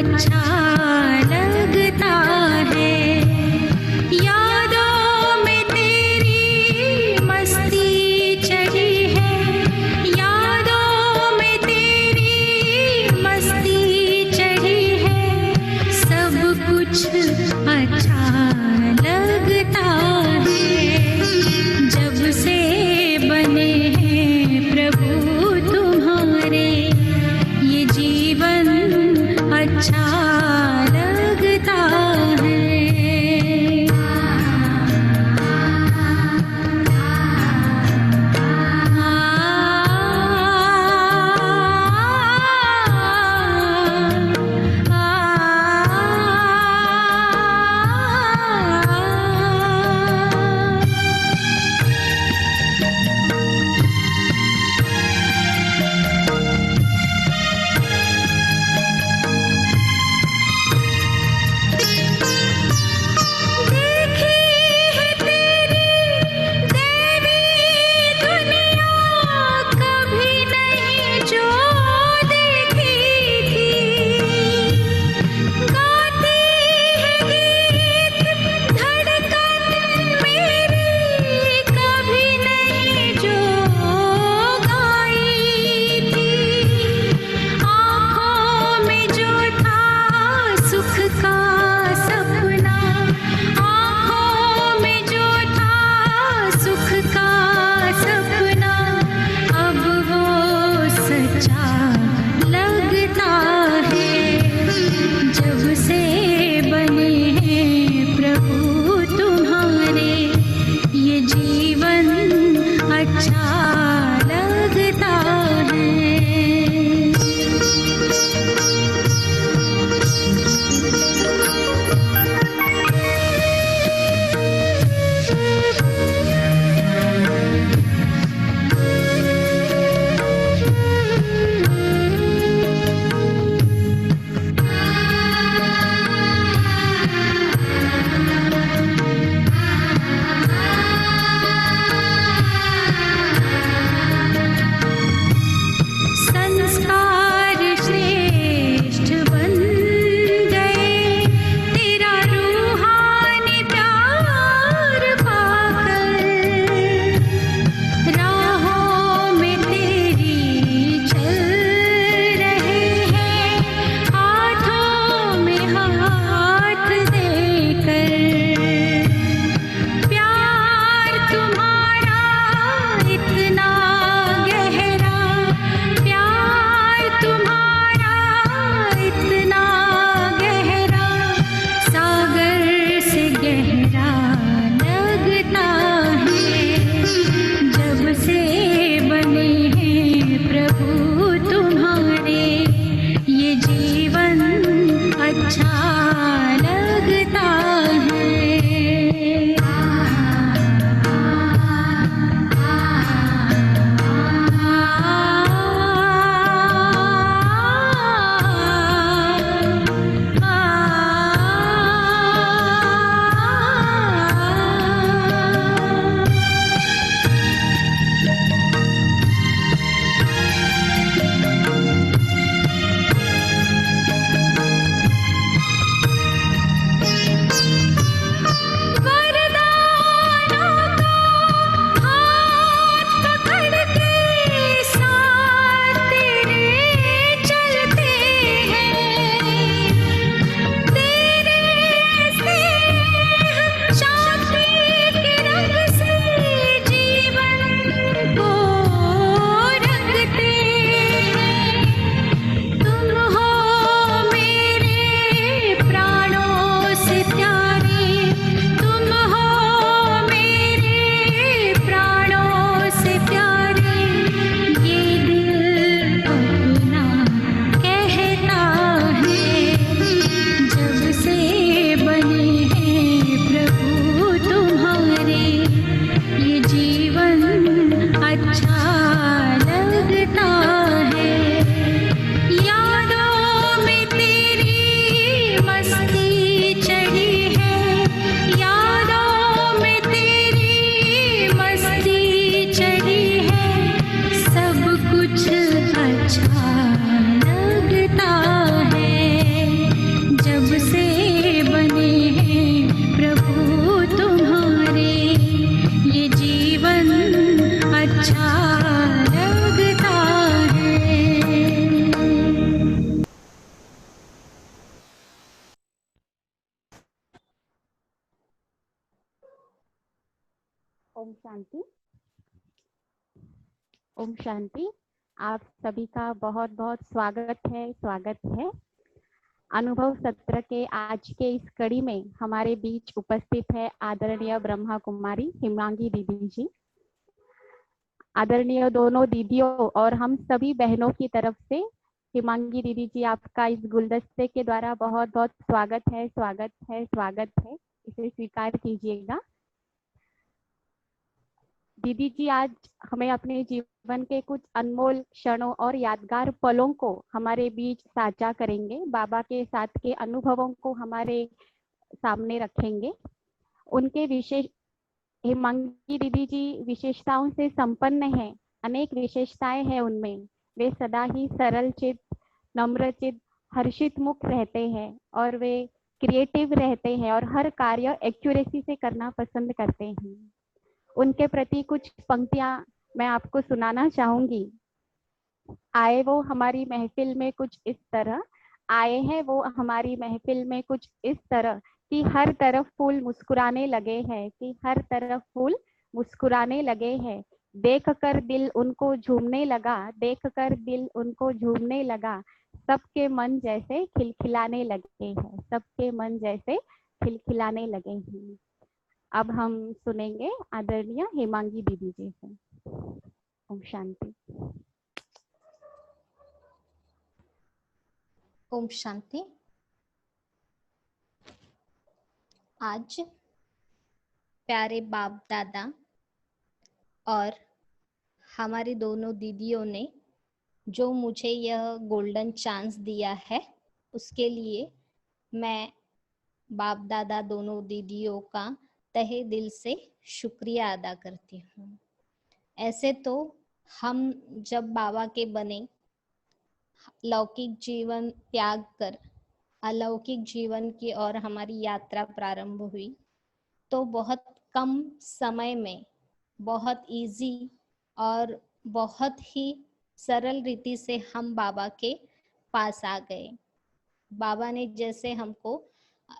अच्छा लगता है। यादों में तेरी मस्ती चढ़ी है, यादों में तेरी मस्ती चढ़ी है। सब कुछ अच्छा लगता है। जब से बने हैं प्रभु तुम्हारे, ये जीवन अच्छा लगता है। ओम शांति। ओम शांति। आप सभी का बहुत बहुत स्वागत है। अनुभव सत्र के आज के इस कड़ी में हमारे बीच उपस्थित है आदरणीय ब्रह्मा कुमारी हिमांगी दीदी जी। आदरणीय दोनों दीदियों और हम सभी बहनों की तरफ से हिमांगी दीदी जी, आपका इस गुलदस्ते के द्वारा बहुत बहुत स्वागत है। इसे स्वीकार कीजिएगा। दीदी जी आज हमें अपने जीवन के कुछ अनमोल क्षणों और यादगार पलों को हमारे बीच साझा करेंगे। बाबा के साथ के अनुभवों को हमारे सामने रखेंगे। उनके विशेष हिमांगी दीदी जी विशेषताओं से संपन्न है। अनेक विशेषताएं हैं उनमें। वे सदा ही सरल चित्त, नम्र चित्त, हर्षित मुख रहते हैं और वे क्रिएटिव रहते हैं और हर कार्य एक्यूरेसी से करना पसंद करते हैं। उनके प्रति कुछ पंक्तियां मैं आपको सुनाना चाहूंगी। आए वो हमारी महफिल में कुछ इस तरह, आए हैं वो हमारी महफिल में कुछ इस तरह कि हर तरफ फूल मुस्कुराने लगे हैं, कि हर तरफ फूल मुस्कुराने लगे हैं। देख कर दिल उनको झूमने लगा, देख कर दिल उनको झूमने लगा। सबके मन जैसे खिलखिलाने लगे हैं, सबके मन जैसे खिलखिलाने लगे हैं। अब हम सुनेंगे आदरणीय हिमांगी दीदी जी से। ओम शांति। ओम शांति। आज प्यारे बाप दादा और हमारी दोनों दीदियों ने जो मुझे यह गोल्डन चांस दिया है, उसके लिए मैं बाप दादा दोनों दीदियों का तहे दिल से शुक्रिया अदा करती हूँ। ऐसे तो हम जब बाबा के बने, लौकिक जीवन त्याग कर अलौकिक जीवन की ओर हमारी यात्रा प्रारंभ हुई, तो बहुत कम समय में बहुत इजी और बहुत ही सरल रीति से हम बाबा के पास आ गए। बाबा ने जैसे हमको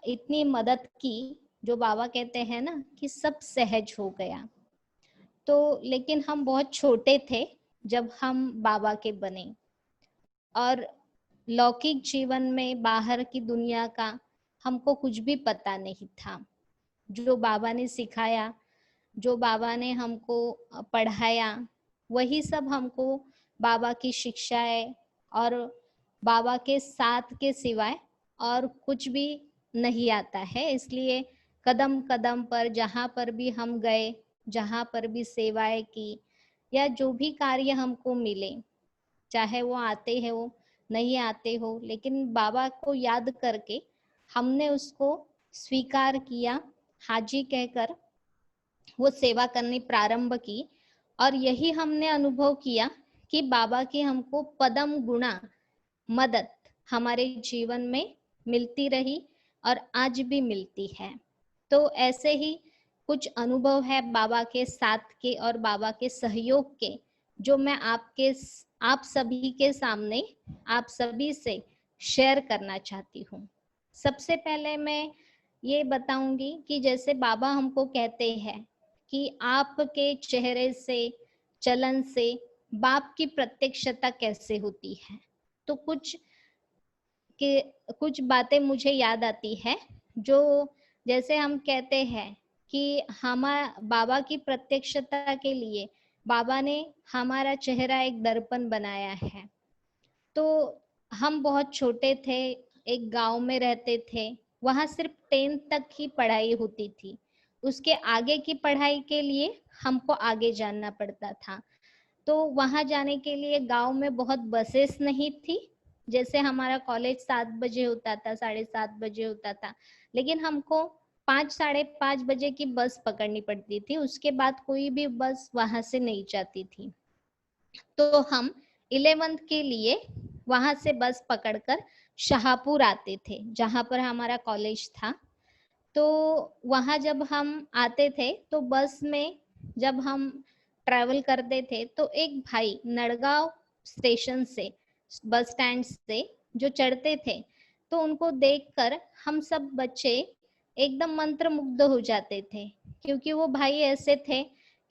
इतनी मदद की, जो बाबा कहते हैं ना कि सब सहज हो गया। तो लेकिन हम बहुत छोटे थे जब हम बाबा के बने और लौकिक जीवन में बाहर की दुनिया का हमको कुछ भी पता नहीं था। जो बाबा ने सिखाया, जो बाबा ने हमको पढ़ाया, वही सब हमको बाबा की शिक्षाएं और बाबा के साथ के सिवाय और कुछ भी नहीं आता है। इसलिए कदम कदम पर जहाँ पर भी हम गए, जहाँ पर भी सेवाएं की या जो भी कार्य हमको मिले, चाहे वो आते हैं वो नहीं आते हो, लेकिन बाबा को याद करके हमने उसको स्वीकार किया, हाजी कहकर वो सेवा करनी प्रारंभ की। और यही हमने अनुभव किया कि बाबा की हमको पदम गुणा मदद हमारे जीवन में मिलती रही और आज भी मिलती है। तो ऐसे ही कुछ अनुभव है बाबा के साथ के और बाबा के सहयोग के, जो मैं आप सभी के सामने आप सभी से शेयर करना चाहती हूँ। सबसे पहले मैं ये बताऊंगी कि जैसे बाबा हमको कहते हैं कि आपके चेहरे से, चलन से बाप की प्रत्यक्षता कैसे होती है, तो कुछ बातें मुझे याद आती है। जो जैसे हम कहते हैं कि बाबा की प्रत्यक्षता के लिए बाबा ने हमारा चेहरा एक दर्पण बनाया है। तो हम बहुत छोटे थे, एक गांव में रहते थे, वहां सिर्फ 10th तक ही पढ़ाई होती थी। उसके आगे की पढ़ाई के लिए हमको आगे जाना पड़ता था। तो वहां जाने के लिए गांव में बहुत बसेस नहीं थी। जैसे हमारा कॉलेज 7 बजे होता था, 7:30 बजे होता था, लेकिन हमको 5, 5:30 बजे की बस पकड़नी पड़ती थी। उसके बाद कोई भी बस वहां से नहीं जाती थी। तो हम 11th के लिए वहां से बस पकड़कर शाहपुर आते थे, जहां पर हमारा कॉलेज था। तो वहां जब हम आते थे तो बस में जब हम ट्रैवल करते थे तो एक भाई नड़गांव स्टेशन से, बस स्टैंड से जो चढ़ते थे, तो उनको देखकर हम सब बच्चे एकदम मंत्रमुग्ध हो जाते थे, क्योंकि वो भाई ऐसे थे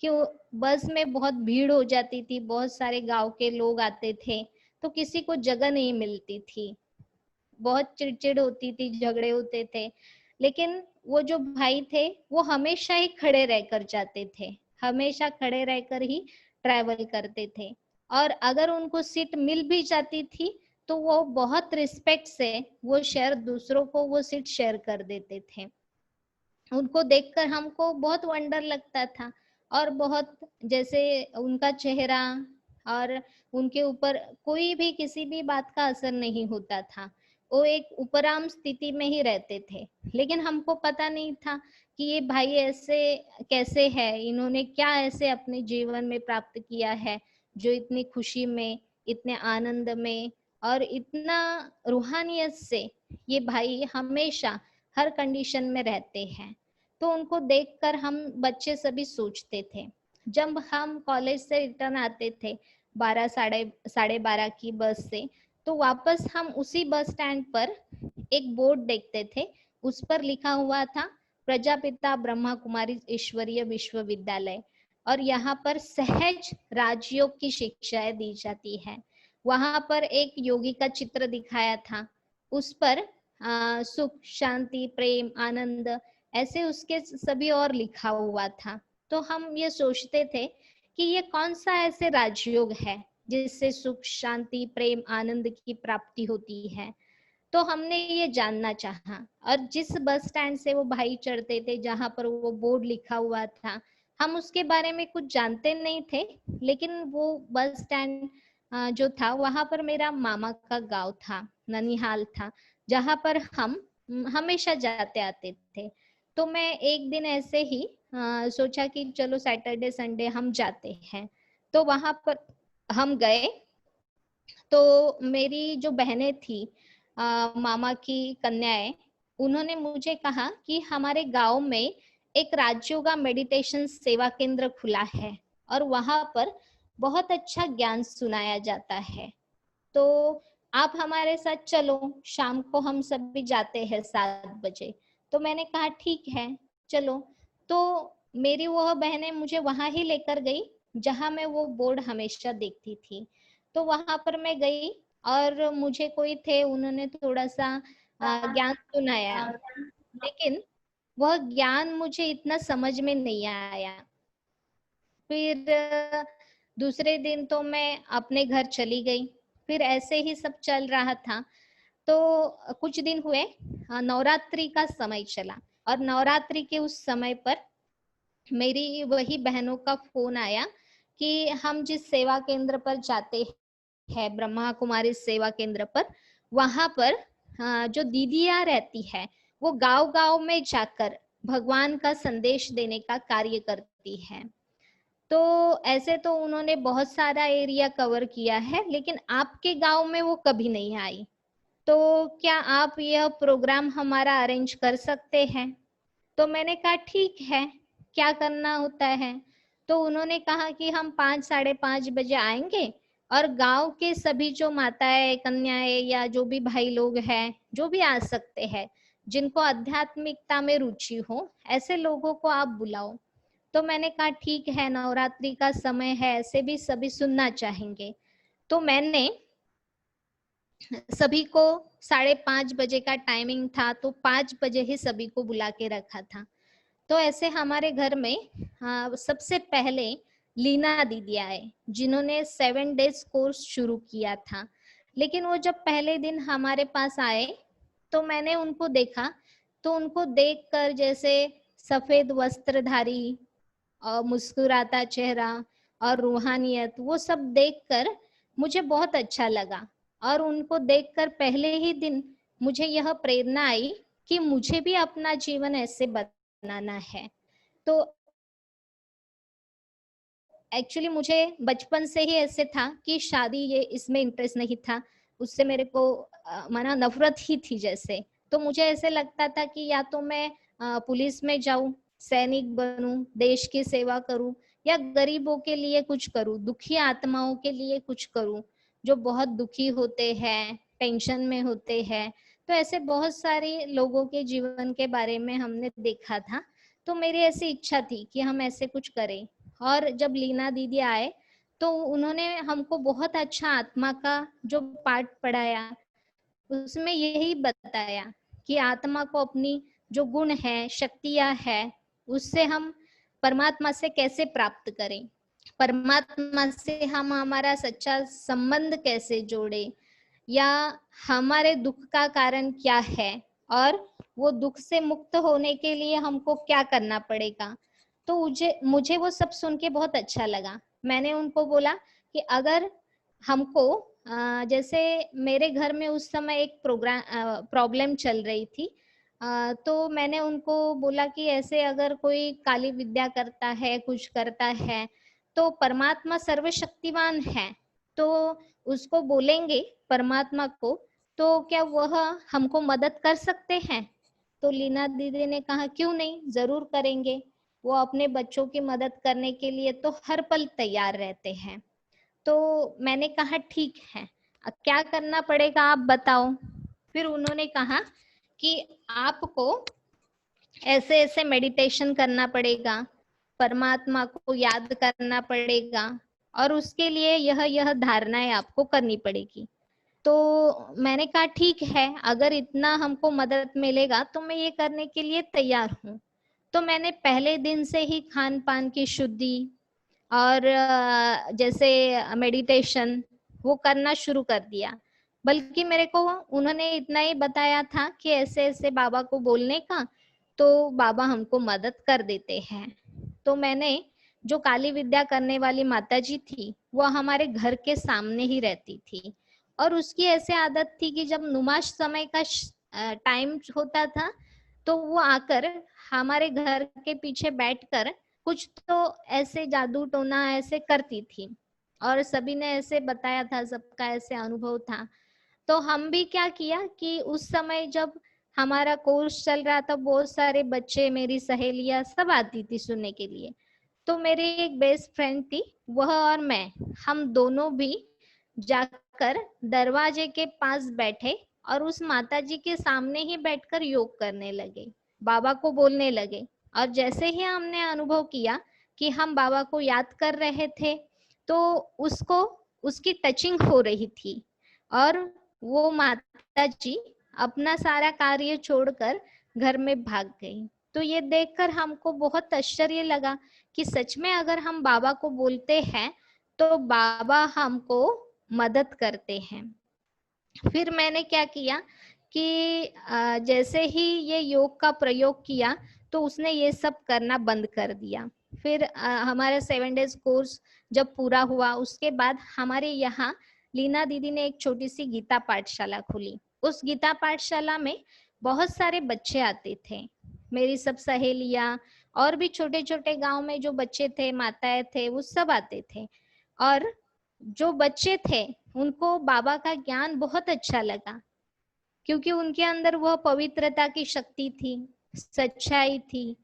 कि बस में बहुत भीड़ हो जाती थी, बहुत सारे गांव के लोग आते थे, तो किसी को जगह नहीं मिलती थी, बहुत चिड़चिड़ होती थी, झगड़े होते थे। लेकिन वो जो भाई थे वो हमेशा ही खड़े रहकर जाते थे, हमेशा खड़े रहकर ही ट्रैवल करते थे। और अगर उनको सीट मिल भी जाती थी तो वो बहुत रिस्पेक्ट से वो शेयर दूसरों को वो सीट शेयर कर देते थे। उनको देखकर हमको बहुत वंडर लगता था, और बहुत जैसे उनका चेहरा और उनके ऊपर कोई भी किसी भी बात का असर नहीं होता था, वो एक उपराम स्थिति में ही रहते थे। लेकिन हमको पता नहीं था कि ये भाई ऐसे कैसे है, इन्होंने क्या ऐसे अपने जीवन में प्राप्त किया है जो इतनी खुशी में, इतने आनंद में और इतना रूहानियत से ये भाई हमेशा हर कंडीशन में रहते हैं। तो उनको देखकर हम बच्चे सभी सोचते थे। जब हम कॉलेज से रिटर्न आते थे 12 साढ़े 12 की बस से, तो वापस हम उसी बस स्टैंड पर एक बोर्ड देखते थे, उस पर लिखा हुआ था प्रजापिता ब्रह्मा कुमारी ईश्वरीय विश्वविद्यालय, और यहाँ पर सहज राजयोग की शिक्षाएं दी जाती है। वहां पर एक योगी का चित्र दिखाया था, उस पर सुख, शांति, प्रेम, आनंद ऐसे उसके सभी और लिखा हुआ था। तो हम ये सोचते थे कि ये कौन सा ऐसे राजयोग है जिससे सुख, शांति, प्रेम, आनंद की प्राप्ति होती है। तो हमने ये जानना चाहा, और जिस बस स्टैंड से वो भाई चढ़ते थे, जहां पर वो बोर्ड लिखा हुआ था, हम उसके बारे में कुछ जानते नहीं थे। लेकिन वो बस स्टैंड जो था, वहां पर मेरा मामा का गांव था, ननिहाल था, जहां पर हम हमेशा जाते आते थे। तो मैं एक दिन ऐसे ही सोचा कि चलो सैटरडे संडे हम जाते हैं। तो वहां पर हम गए। तो मेरी जो बहनें थी, मामा की कन्याएं, उन्होंने मुझे कहा कि हमारे गांव में एक राजयोगा मेडिटेशन सेवा केंद्र खुला है और वहां पर बहुत अच्छा ज्ञान सुनाया जाता है, तो आप हमारे साथ चलो, शाम को हम सब भी जाते हैं 7 बजे। तो मैंने कहा ठीक है चलो। तो मेरी वो बहनें मुझे वहां ही लेकर गई जहां मैं वो बोर्ड हमेशा देखती थी। तो वहां पर मैं गई और मुझे कोई थे, उन्होंने थोड़ा सा ज्ञान सुनाया, लेकिन वह ज्ञान मुझे इतना समझ में नहीं आया। फिर दूसरे दिन तो मैं अपने घर चली गई। फिर ऐसे ही सब चल रहा था। तो कुछ दिन हुए, नवरात्रि का समय चला, और नवरात्रि के उस समय पर मेरी वही बहनों का फोन आया कि हम जिस सेवा केंद्र पर जाते हैं, ब्रह्मा कुमारी सेवा केंद्र पर, वहां पर जो दीदियां रहती है वो गांव गांव में जाकर भगवान का संदेश देने का कार्य करती है। तो ऐसे तो उन्होंने बहुत सारा एरिया कवर किया है, लेकिन आपके गांव में वो कभी नहीं आई। तो क्या आप यह प्रोग्राम हमारा अरेंज कर सकते हैं? तो मैंने कहा ठीक है, क्या करना होता है? तो उन्होंने कहा कि हम 5 साढ़े 5 बजे आएंगे, और गांव के सभी जो माताएं, कन्याएं या जो भी भाई लोग हैं, जो भी आ सकते हैं, जिनको आध्यात्मिकता में रुचि हो, ऐसे लोगों को आप बुलाओ। तो मैंने कहा ठीक है, नवरात्रि का समय है, ऐसे भी सभी सुनना चाहेंगे। तो मैंने सभी को 5:30 बजे का टाइमिंग था, तो 5 बजे ही सभी को बुला के रखा था। तो ऐसे हमारे घर में सबसे पहले लीना दीदी आए, जिन्होंने 7 डेज कोर्स शुरू किया था। लेकिन वो जब पहले दिन हमारे पास आए तो मैंने उनको देखा, तो उनको देखकर जैसे सफेद वस्त्रधारी और मुस्कुराता चेहरा और रूहानियत, वो सब देखकर मुझे बहुत अच्छा लगा। और उनको देखकर पहले ही दिन मुझे यह प्रेरणा आई कि मुझे भी अपना जीवन ऐसे बनाना है। तो एक्चुअली मुझे बचपन से ही ऐसे था कि शादी ये इसमें इंटरेस्ट नहीं था, उससे मेरे को माना नफरत ही थी जैसे। तो मुझे ऐसे लगता था कि या तो मैं पुलिस में जाऊं, सैनिक बनूं, देश की सेवा करूं, या गरीबों के लिए कुछ करूं, दुखी आत्माओं के लिए कुछ करूं, जो बहुत दुखी होते हैं, टेंशन में होते हैं। तो ऐसे बहुत सारे लोगों के जीवन के बारे में हमने देखा था। तो मेरी ऐसी इच्छा थी कि हम ऐसे कुछ करें। और जब लीना दीदी आए तो उन्होंने हमको बहुत अच्छा आत्मा का जो पाठ पढ़ाया, उसमें यही बताया कि आत्मा को अपनी जो गुण है, शक्तियां है, उससे हम परमात्मा से कैसे प्राप्त करें, परमात्मा से हम हमारा सच्चा संबंध कैसे जोड़े, या हमारे दुख का कारण क्या है और वो दुख से मुक्त होने के लिए हमको क्या करना पड़ेगा। तो मुझे वो सब सुन के बहुत अच्छा लगा। मैंने उनको बोला कि अगर हमको जैसे मेरे घर में उस समय एक प्रॉब्लम चल रही थी, तो मैंने उनको बोला कि ऐसे अगर कोई काली विद्या करता है, कुछ करता है, तो परमात्मा सर्वशक्तिवान है, तो उसको बोलेंगे परमात्मा को, तो क्या वह हमको मदद कर सकते हैं। तो लीना दीदी ने कहा क्यों नहीं, जरूर करेंगे, वो अपने बच्चों की मदद करने के लिए तो हर पल तैयार रहते हैं। तो मैंने कहा ठीक है, अब क्या करना पड़ेगा आप बताओ। फिर उन्होंने कहा कि आपको ऐसे ऐसे मेडिटेशन करना पड़ेगा, परमात्मा को याद करना पड़ेगा, और उसके लिए यह धारणाएं आपको करनी पड़ेगी। तो मैंने कहा ठीक है, अगर इतना हमको मदद मिलेगा तो मैं ये करने के लिए तैयार हूँ। तो मैंने पहले दिन से ही खान पान की शुद्धि और जैसे मेडिटेशन वो करना शुरू कर दिया। बल्कि मेरे को उन्होंने इतना ही बताया था कि ऐसे ऐसे बाबा को बोलने का, तो बाबा हमको मदद कर देते हैं। तो मैंने जो काली विद्या करने वाली माताजी थी, वो हमारे घर के सामने ही रहती थी, और उसकी ऐसे आदत थी कि जब नुमाश समय का टाइम होता था तो वो आकर हमारे घर के पीछे बैठकर कुछ तो ऐसे जादू टोना ऐसे करती थी, और सभी ने ऐसे बताया था, सबका ऐसे अनुभव था। तो हम भी क्या किया कि उस समय जब हमारा कोर्स चल रहा था, बहुत सारे बच्चे, मेरी सहेलियां सब आती थी सुनने के लिए। तो मेरी एक बेस्ट फ्रेंड थी, वह और मैं, हम दोनों भी जाकर दरवाजे के पास बैठे और उस माताजी के सामने ही बैठकर योग करने लगे, बाबा को बोलने लगे। और जैसे ही हमने अनुभव किया कि हम बाबा को याद कर रहे थे, तो उसकी टचिंग हो रही थी, और वो माताजी अपना सारा कार्य छोड़कर घर में भाग गई। तो ये देखकर हमको बहुत आश्चर्य लगा कि सच में अगर हम बाबा को बोलते हैं तो बाबा हमको मदद करते हैं। फिर मैंने क्या किया कि जैसे ही ये योग का प्रयोग किया तो उसने ये सब करना बंद कर दिया। फिर हमारा 7 डेज कोर्स जब पूरा हुआ, उसके बाद हमारे यहाँ लीना दीदी ने एक छोटी सी गीता पाठशाला खोली। उस गीता पाठशाला में बहुत सारे बच्चे आते थे, मेरी सब सहेलियां और भी छोटे छोटे गांव में जो बच्चे थे, माताएं थे, वो सब आते थे। और जो बच्चे थे उनको बाबा का ज्ञान बहुत अच्छा लगा, क्योंकि उनके अंदर वह पवित्रता की शक्ति थी, सच्चाई थी,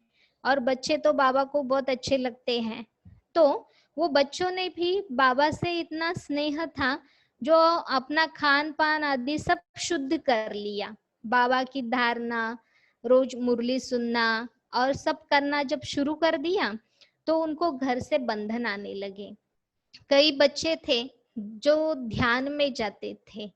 और बच्चे तो बाबा को बहुत अच्छे लगते हैं। तो वो बच्चों ने भी बाबा से इतना स्नेह था, जो अपना खान पान आदि सब शुद्ध कर लिया, बाबा की धारणा, रोज मुरली सुनना और सब करना जब शुरू कर दिया, तो उनको घर से बंधन आने लगे। कई बच्चे थे जो ध्यान में जाते थे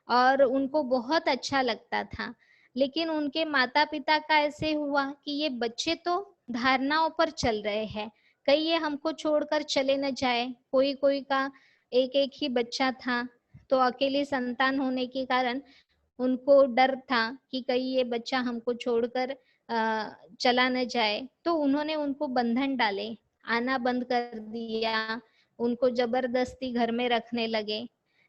और उनको बहुत अच्छा लगता था, लेकिन उनके माता पिता का ऐसे हुआ कि ये बच्चे तो धारणाओं पर चल रहे हैं, कहीं ये हमको छोड़कर चले न जाए। कोई कोई का एक एक ही बच्चा था, तो अकेली संतान होने के कारण उनको डर था कि कहीं ये बच्चा हमको छोड़कर चला न जाए। तो उन्होंने उनको बंधन डाले, आना बंद कर दिया, उनको जबरदस्ती घर में रखने लगे।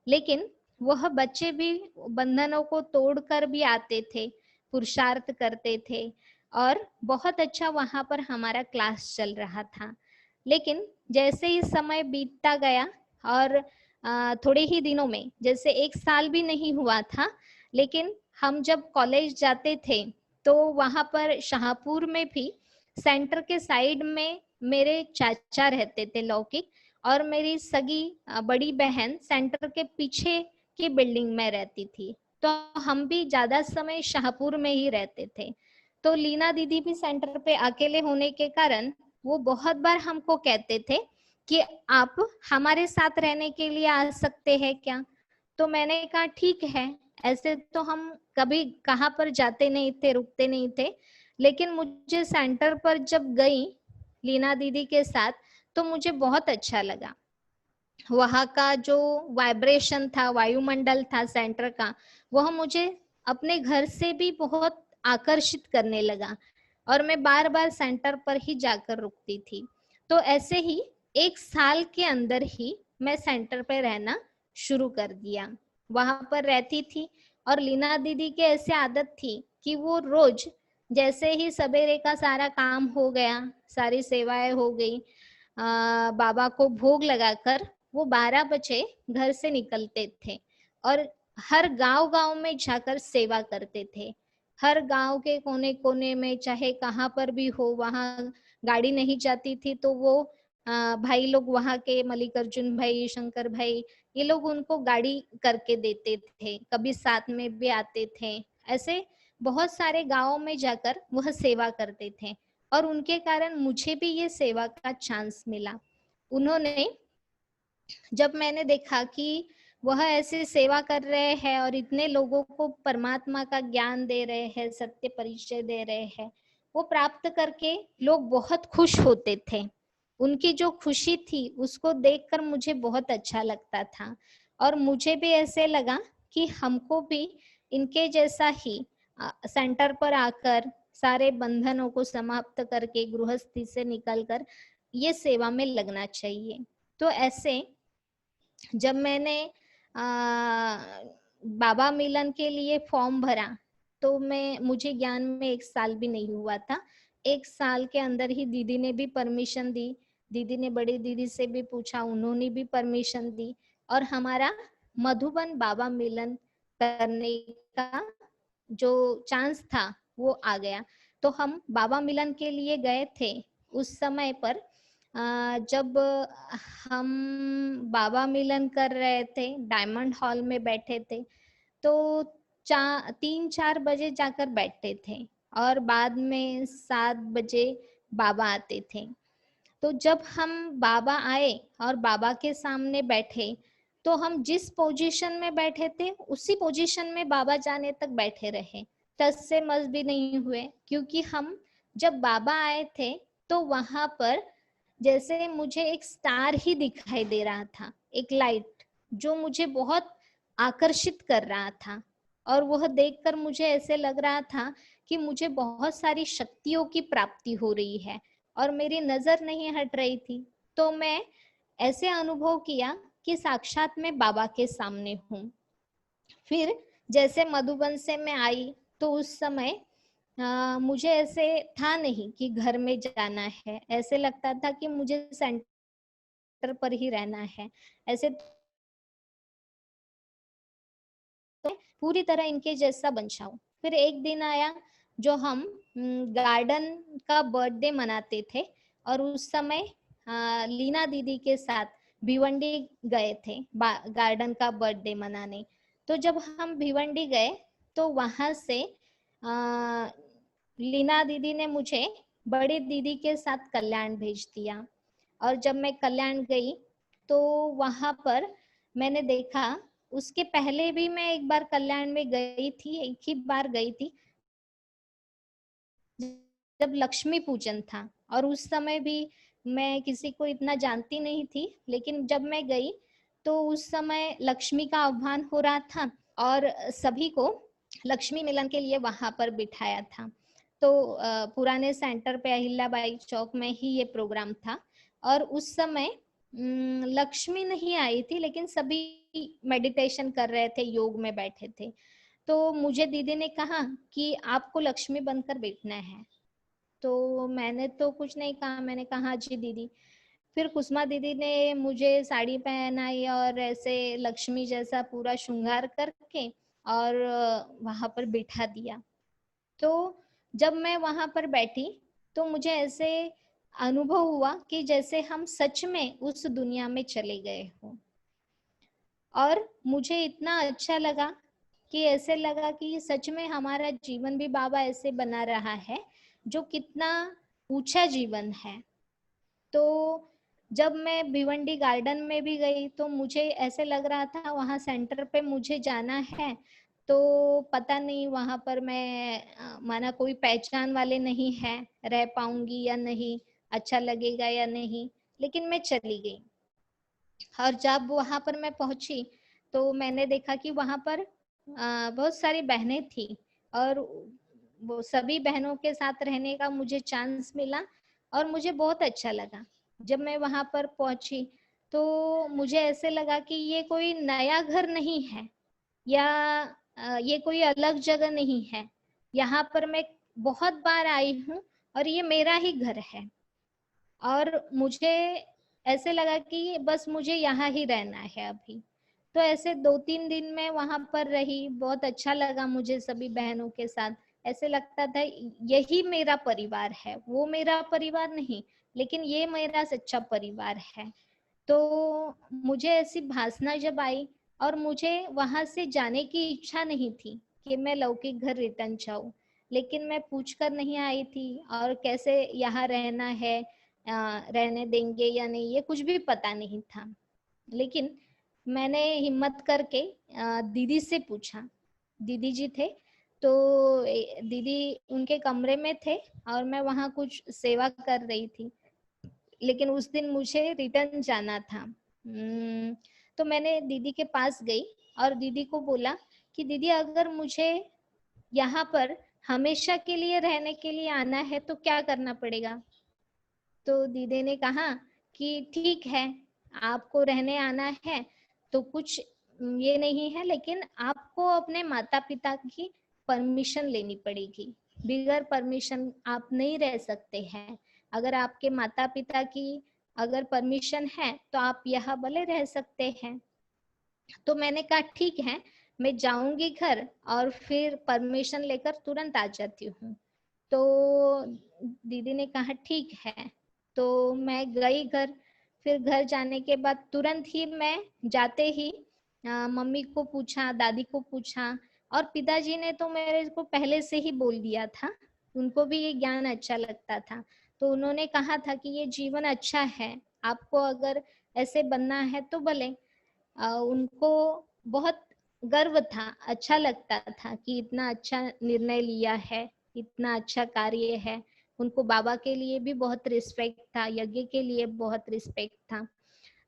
लेकिन वह बच्चे भी बंधनों को तोड़कर भी आते थे, पुरुषार्थ करते थे, और बहुत अच्छा वहां पर हमारा क्लास चल रहा था। लेकिन जैसे ही समय बीतता गया और थोड़े ही दिनों में, जैसे 1 साल भी नहीं हुआ था, लेकिन हम जब कॉलेज जाते थे तो वहां पर शाहपुर में भी सेंटर के साइड में मेरे चाचा रहते थे लौकिक, और मेरी सगी बड़ी बहन सेंटर के पीछे की बिल्डिंग में रहती थी। तो हम भी ज्यादा समय शाहपुर में ही रहते थे। तो लीना दीदी भी सेंटर पे अकेले होने के कारण वो बहुत बार हमको कहते थे कि आप हमारे साथ रहने के लिए आ सकते हैं क्या। तो मैंने कहा ठीक है, ऐसे तो हम कभी कहाँ पर जाते नहीं थे, रुकते नहीं थे, लेकिन मुझे सेंटर पर जब गई लीना दीदी के साथ तो मुझे बहुत अच्छा लगा। वहाँ का जो वाइब्रेशन था, वायुमंडल था सेंटर का, वह मुझे अपने घर से भी बहुत आकर्षित करने लगा और मैं बार बार सेंटर पर ही जाकर रुकती थी। तो ऐसे ही 1 साल के अंदर ही मैं सेंटर पे रहना शुरू कर दिया, वहां पर रहती थी। और लीना दीदी के ऐसे आदत थी कि वो रोज जैसे ही सवेरे का सारा काम हो गया, सारी सेवाएं हो गई, बाबा को भोग लगाकर वो 12 बजे घर से निकलते थे और हर गांव गांव में जाकर सेवा करते थे। हर गांव के कोने कोने में, चाहे कहाँ पर भी हो, वहां गाड़ी नहीं जाती थी तो वो भाई लोग वहां के मल्लिकार्जुन भाई, शंकर भाई, ये लोग उनको गाड़ी करके देते थे, कभी साथ में भी आते थे। ऐसे बहुत सारे गांवों में जाकर वह सेवा करते थे और उनके कारण मुझे भी ये सेवा का चांस मिला। उन्होंने, जब मैंने देखा कि वह ऐसे सेवा कर रहे हैं और इतने लोगों को परमात्मा का ज्ञान दे रहे हैं, सत्य परिचय दे रहे हैं, वो प्राप्त करके लोग बहुत खुश होते थे। उनकी जो खुशी थी उसको देखकर मुझे बहुत अच्छा लगता था और मुझे भी ऐसे लगा कि हमको भी इनके जैसा ही सेंटर पर आकर सारे बंधनों को समाप्त करके गृहस्थी से निकलकर ये सेवा में लगना चाहिए। तो ऐसे जब मैंने बाबा मिलन के लिए फॉर्म भरा तो मुझे ज्ञान में 1 साल भी नहीं हुआ था। 1 साल के अंदर ही दीदी ने भी परमिशन दी, दीदी ने बड़ी दीदी से भी पूछा, उन्होंने भी परमिशन दी और हमारा मधुबन बाबा मिलन करने का जो चांस था वो आ गया। तो हम बाबा मिलन के लिए गए थे। उस समय पर जब हम बाबा मिलन कर रहे थे, डायमंड हॉल में बैठे थे, तो 3-4 बजे जाकर बैठते थे और बाद में 7 बजे बाबा आते थे। तो जब हम बाबा आए और बाबा के सामने बैठे तो हम जिस पोजीशन में बैठे थे उसी पोजीशन में बाबा जाने तक बैठे रहे, टस से मस भी नहीं हुए। क्योंकि हम जब बाबा आए थे तो वहां पर जैसे मुझे एक स्टार ही दिखाई दे रहा था, एक लाइट जो मुझे बहुत आकर्षित कर रहा था और वह देखकर मुझे ऐसे लग रहा था कि मुझे बहुत सारी शक्तियों की प्राप्ति हो रही है और मेरी नजर नहीं हट रही थी। तो मैं ऐसे अनुभव किया कि साक्षात मैं बाबा के सामने हूँ। फिर जैसे मधुबन से मैं आई तो उस समय मुझे ऐसे था नहीं कि घर में जाना है, ऐसे लगता था कि मुझे सेंटर पर ही रहना है। ऐसे तो पूरी तरह इनके जैसा बन जाऊं। फिर एक दिन आया जो हम गार्डन का बर्थडे मनाते थे और उस समय लीना दीदी के साथ भिवंडी गए थे गार्डन का बर्थडे मनाने। तो जब हम भिवंडी गए तो वहां से लीना दीदी ने मुझे बड़ी दीदी के साथ कल्याण भेज दिया और जब मैं कल्याण गई तो वहां पर मैंने देखा, उसके पहले भी मैं एक बार कल्याण में गई थी, एक ही बार गई थी जब लक्ष्मी पूजन था और उस समय भी मैं किसी को इतना जानती नहीं थी, लेकिन जब मैं गई तो उस समय लक्ष्मी का आह्वान हो रहा था और सभी को लक्ष्मी मिलन के लिए वहां पर बिठाया था। तो पुराने सेंटर पे अहिल्याबाई चौक में ही ये प्रोग्राम था और उस समय लक्ष्मी नहीं आई थी लेकिन सभी मेडिटेशन कर रहे थे, योग में बैठे थे। तो मुझे दीदी ने कहा कि आपको लक्ष्मी बनकर बैठना है। तो मैंने तो कुछ नहीं कहा, मैंने कहा जी दीदी। फिर कुसुमा दीदी ने मुझे साड़ी पहनाई और ऐसे लक्ष्मी जैसा पूरा श्रृंगार करके और वहां पर बिठा दिया। तो जब मैं वहां पर बैठी तो मुझे ऐसे अनुभव हुआ कि जैसे हम सच में उस दुनिया में चले गए हों और मुझे इतना अच्छा लगा कि ऐसे लगा कि सच में हमारा जीवन भी बाबा ऐसे बना रहा है जो कितना ऊंचा जीवन है। तो जब मैं भिवंडी गार्डन में भी गई तो मुझे ऐसे लग रहा था वहाँ सेंटर पे मुझे जाना है, तो पता नहीं वहाँ पर मैं माना कोई पहचान वाले नहीं है, रह पाऊंगी या नहीं, अच्छा लगेगा या नहीं, लेकिन मैं चली गई। और जब वहां पर मैं पहुंची तो मैंने देखा कि वहां पर बहुत सारी बहनें थी और वो सभी बहनों के साथ रहने का मुझे चांस मिला और मुझे बहुत अच्छा लगा। जब मैं वहां पर पहुंची तो मुझे ऐसे लगा कि ये कोई नया घर नहीं है या ये कोई अलग जगह नहीं है, यहाँ पर मैं बहुत बार आई हूँ और ये मेरा ही घर है। और मुझे ऐसे लगा कि बस मुझे यहाँ ही रहना है अभी। तो ऐसे 2-3 दिन में वहां पर रही, बहुत अच्छा लगा मुझे सभी बहनों के साथ। ऐसे लगता था यही मेरा परिवार है, वो मेरा परिवार नहीं लेकिन ये मेरा सच्चा परिवार है। तो मुझे ऐसी भावना जब आई और मुझे वहां से जाने की इच्छा नहीं थी कि मैं लौकिक घर रिटर्न जाऊं, लेकिन मैं पूछ कर नहीं आई थी और कैसे यहाँ रहना है, रहने देंगे या नहीं ये कुछ भी पता नहीं था। लेकिन मैंने हिम्मत करके दीदी से पूछा। दीदी जी थे तो दीदी उनके कमरे में थे और मैं वहाँ कुछ सेवा कर रही थी, लेकिन उस दिन मुझे रिटर्न जाना था। तो मैंने दीदी के पास गई और दीदी को बोला कि दीदी अगर मुझे यहाँ पर हमेशा के लिए रहने के लिए आना है तो क्या करना पड़ेगा। तो दीदी ने कहा कि ठीक है, आपको रहने आना है तो कुछ ये नहीं है, लेकिन आपको अपने माता पिता की परमिशन लेनी पड़ेगी, बगैर परमिशन आप नहीं रह सकते हैं। अगर आपके माता पिता की अगर परमिशन है तो आप यहाँ भले रह सकते हैं। तो मैंने कहा ठीक है, मैं जाऊंगी घर और फिर परमिशन लेकर तुरंत आ जाती हूँ। तो दीदी ने कहा ठीक है। तो मैं गई घर। फिर घर जाने के बाद तुरंत ही मैं जाते ही मम्मी को पूछा, दादी को पूछा और पिताजी ने तो मेरे को पहले से ही बोल दिया था, उनको भी ये ज्ञान अच्छा लगता था। तो उन्होंने कहा था कि ये जीवन अच्छा है, आपको अगर ऐसे बनना है तो भले। उनको बहुत गर्व था, अच्छा लगता था कि इतना अच्छा निर्णय लिया है, इतना अच्छा कार्य है। उनको बाबा के लिए भी बहुत रिस्पेक्ट था, यज्ञ के लिए बहुत रिस्पेक्ट था।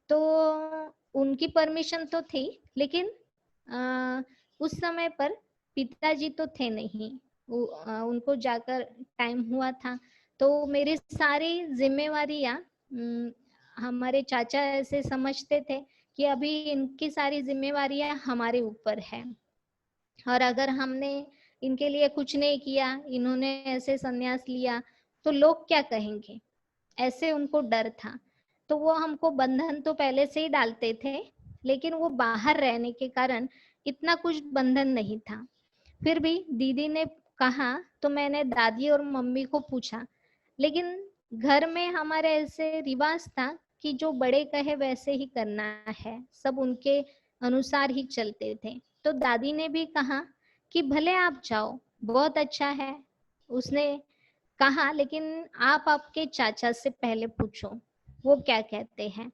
तो उनकी परमिशन तो थी, लेकिन उस समय पर पिताजी तो थे नहीं, उनको जाकर टाइम हुआ था। तो मेरी सारी जिम्मेवारियां हमारे चाचा ऐसे समझते थे कि अभी इनकी सारी जिम्मेवारियां हमारे ऊपर है और अगर हमने इनके लिए कुछ नहीं किया, इन्होंने ऐसे संन्यास लिया तो लोग क्या कहेंगे, ऐसे उनको डर था। तो वो हमको बंधन तो पहले से ही डालते थे, लेकिन वो बाहर रहने के कारण इतना कुछ बंधन नहीं था। फिर भी दीदी ने कहा तो मैंने दादी और मम्मी को पूछा, लेकिन घर में हमारे ऐसे रिवाज था कि जो बड़े कहे वैसे ही करना है, सब उनके अनुसार ही चलते थे। तो दादी ने भी कहा कि भले आप जाओ, बहुत अच्छा है उसने कहा, लेकिन आप आपके चाचा से पहले पूछो वो क्या कहते हैं।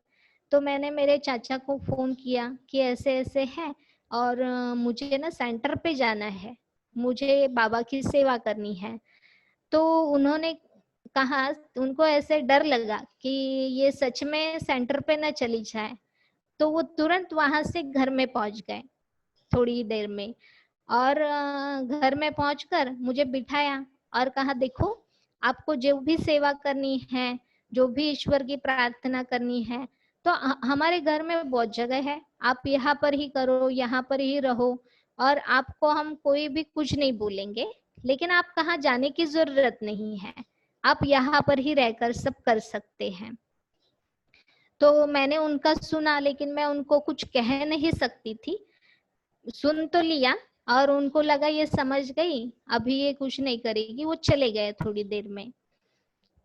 तो मैंने मेरे चाचा को फोन किया कि ऐसे ऐसे है और मुझे ना सेंटर पे जाना है, मुझे बाबा की सेवा करनी है। तो उन्होंने कहा, उनको ऐसे डर लगा कि ये सच में सेंटर पे ना चली जाए, तो वो तुरंत वहां से घर में पहुंच गए थोड़ी देर में। और घर में पहुंचकर मुझे बिठाया और कहा देखो, आपको जो भी सेवा करनी है, जो भी ईश्वर की प्रार्थना करनी है, तो हमारे घर में बहुत जगह है, आप यहाँ पर ही करो, यहाँ पर ही रहो और आपको हम कोई भी कुछ नहीं बोलेंगे, लेकिन आप कहाँ जाने की जरूरत नहीं है, आप यहाँ पर ही रहकर सब कर सकते हैं। तो मैंने उनका सुना, लेकिन मैं उनको कुछ कह नहीं सकती थी। सुन तो लिया और उनको लगा ये समझ गई, अभी ये कुछ नहीं करेगी, वो चले गए थोड़ी देर में।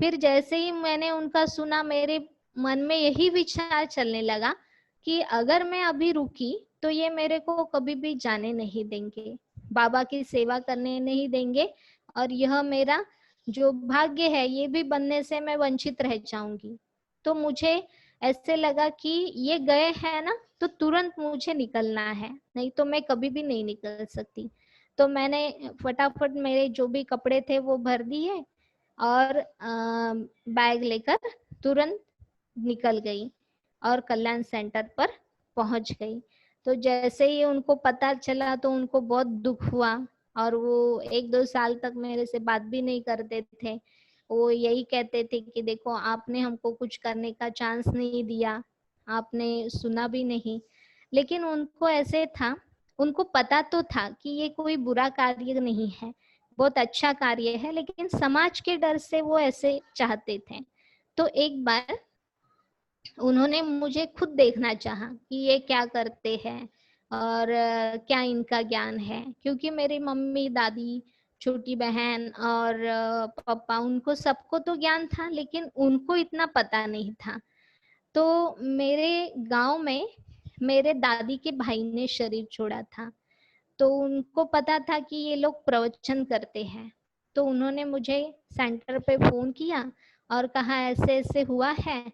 फिर जैसे ही मैंने उनका सुना, मेरे मन में यही विचार चलने लगा कि अगर मैं अभी रुकी तो ये मेरे को कभी भी जाने नहीं देंगे, बाबा की सेवा करने नहीं देंगे और यह मेरा जो भाग्य है ये भी बनने से मैं वंचित रह जाऊंगी। तो मुझे ऐसे लगा कि ये गए हैं ना, तो तुरंत मुझे निकलना है, नहीं तो मैं कभी भी नहीं निकल सकती। तो मैंने फटाफट मेरे जो भी कपड़े थे वो भर दिए और बैग लेकर तुरंत निकल गई और कल्याण सेंटर पर पहुंच गई। तो जैसे ही उनको पता चला तो उनको बहुत दुख हुआ और वो 1-2 साल तक मेरे से बात भी नहीं करते थे। वो यही कहते थे कि देखो आपने हमको कुछ करने का चांस नहीं दिया, आपने सुना भी नहीं। लेकिन उनको ऐसे था, उनको पता तो था कि ये कोई बुरा कार्य नहीं है, बहुत अच्छा कार्य है, लेकिन समाज के डर से वो ऐसे चाहते थे। तो एक बार उन्होंने मुझे खुद देखना चाहा कि ये क्या करते हैं और क्या इनका ज्ञान है, क्योंकि मेरी मम्मी, दादी, छोटी बहन और पापा, उनको सबको तो ज्ञान था लेकिन उनको इतना पता नहीं था। तो मेरे गांव में मेरे दादी के भाई ने शरीर छोड़ा था, तो उनको पता था कि ये लोग प्रवचन करते हैं। तो उन्होंने मुझे सेंटर पे फोन किया और कहा ऐसे ऐसे हुआ है,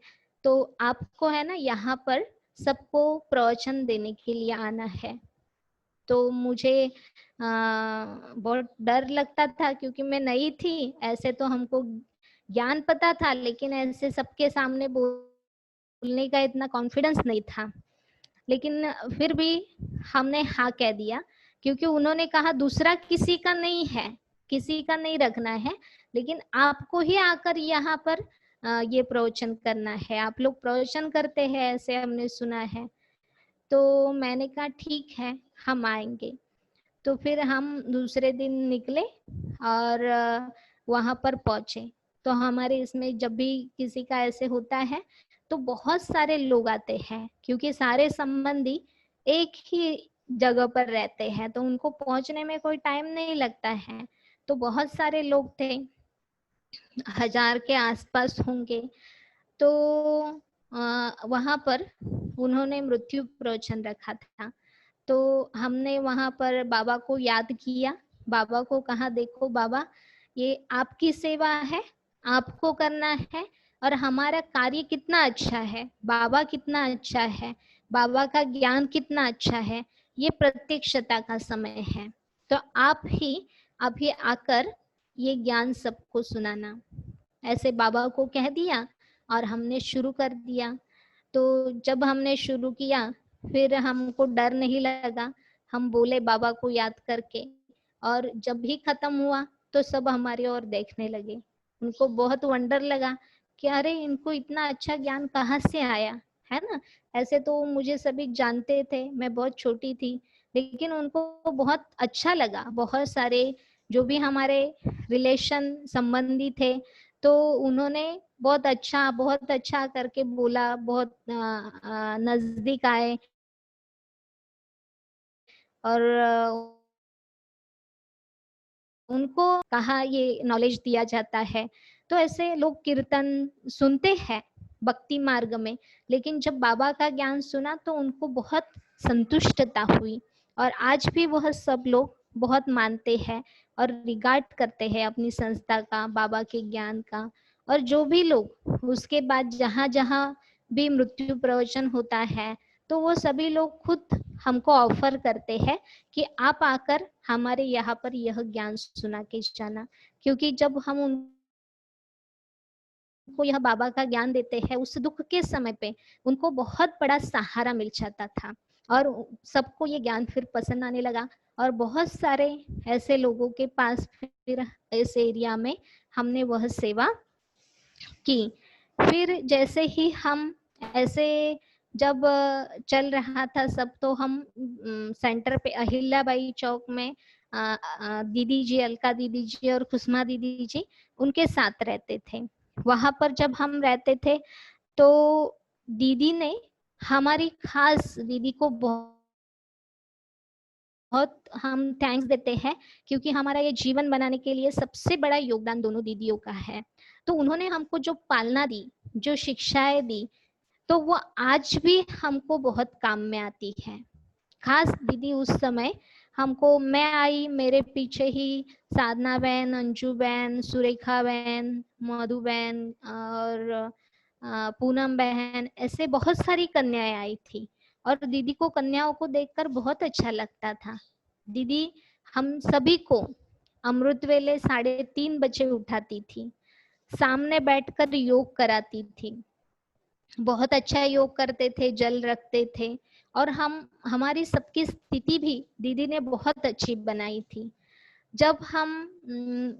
तो आपको है ना यहाँ पर सबको प्रवचन देने के लिए आना है। तो मुझे बहुत डर लगता था क्योंकि मैं नई थी, ऐसे तो हमको ज्ञान पता था लेकिन ऐसे सबके सामने बोलने का इतना कॉन्फिडेंस नहीं था। लेकिन फिर भी हमने हाँ कह दिया, क्योंकि उन्होंने कहा दूसरा किसी का नहीं है, किसी का नहीं रखना है, लेकिन आपको ही आकर यहाँ पर ये प्रवचन करना है, आप लोग प्रवचन करते हैं ऐसे हमने सुना है। तो मैंने कहा ठीक है, हम आएंगे। तो फिर हम दूसरे दिन निकले और वहां पर पहुंचे। तो हमारे इसमें जब भी किसी का ऐसे होता है तो बहुत सारे लोग आते हैं, क्योंकि सारे संबंधी एक ही जगह पर रहते हैं तो उनको पहुंचने में कोई टाइम नहीं लगता है। तो बहुत सारे लोग थे, 1000 के आसपास होंगे। तो वहां पर उन्होंने मृत्यु प्रवचन रखा था। तो हमने वहां पर बाबा को याद किया, बाबा को कहा देखो बाबा, ये आपकी सेवा है, आपको करना है, और हमारा कार्य कितना अच्छा है, बाबा कितना अच्छा है, बाबा का ज्ञान कितना अच्छा है, ये प्रत्यक्षता का समय है। तो आप ही अभी आकर ये ज्ञान सबको सुनाना, ऐसे बाबा को कह दिया और हमने शुरू कर दिया। तो जब हमने शुरू किया फिर हमको डर नहीं लगा, हम बोले बाबा को याद करके, और जब भी खत्म हुआ तो सब हमारी ओर देखने लगे। उनको बहुत वंडर लगा कि अरे इनको इतना अच्छा ज्ञान कहाँ से आया, है ना। ऐसे तो मुझे सभी जानते थे, मैं बहुत छोटी थी, लेकिन उनको बहुत अच्छा लगा। बहुत सारे जो भी हमारे रिलेशन संबंधी थे तो उन्होंने बहुत अच्छा करके बोला, बहुत नजदीक आए और उनको कहा ये नॉलेज दिया जाता है। तो ऐसे लोग कीर्तन सुनते हैं भक्ति मार्ग में, लेकिन जब बाबा का ज्ञान सुना तो उनको बहुत संतुष्टता हुई, और आज भी वह सब लोग बहुत मानते हैं और रिगार्ड करते हैं अपनी संस्था का, बाबा के ज्ञान का। और जो भी लोग उसके बाद जहाँ जहाँ भी मृत्यु प्रवचन होता है तो वो सभी लोग खुद हमको ऑफर करते हैं कि आप आकर हमारे यहाँ पर यह ज्ञान सुना के जाना, क्योंकि जब हम उनको यह बाबा का ज्ञान देते हैं उस दुख के समय पे उनको बहुत बड़ा सहारा मिल जाता था, और सबको ये ज्ञान फिर पसंद आने लगा। और बहुत सारे ऐसे लोगों के पास फिर इस एरिया में हमने वह सेवा की। फिर जैसे ही हम ऐसे जब चल रहा था सब, तो हम सेंटर पे अहिल्याबाई चौक में दीदी जी, अलका दीदी जी और खुशमा दीदी जी उनके साथ रहते थे। वहां पर जब हम रहते थे तो दीदी ने हमारी खास, दीदी को बहुत हम थैंक्स देते हैं, क्योंकि हमारा ये जीवन बनाने के लिए सबसे बड़ा योगदान दोनों दीदियों का है। तो उन्होंने हमको जो पालना दी, जो शिक्षाएं दी, तो वो आज भी हमको बहुत काम में आती है। खास दीदी उस समय हमको, मैं आई, मेरे पीछे ही साधना बहन, अंजू बहन, सुरेखा बहन, मधु बहन और पूनम बहन, ऐसे बहुत सारी कन्याएं आई थी और दीदी को कन्याओं को देखकर बहुत अच्छा लगता था। दीदी हम सभी को अमृत वेले 3:30 बजे उठाती थी, सामने बैठकर योग कराती थी, बहुत अच्छा योग करते थे, जल रखते थे और हमारी सबकी स्थिति भी दीदी ने बहुत अच्छी बनाई थी। जब हम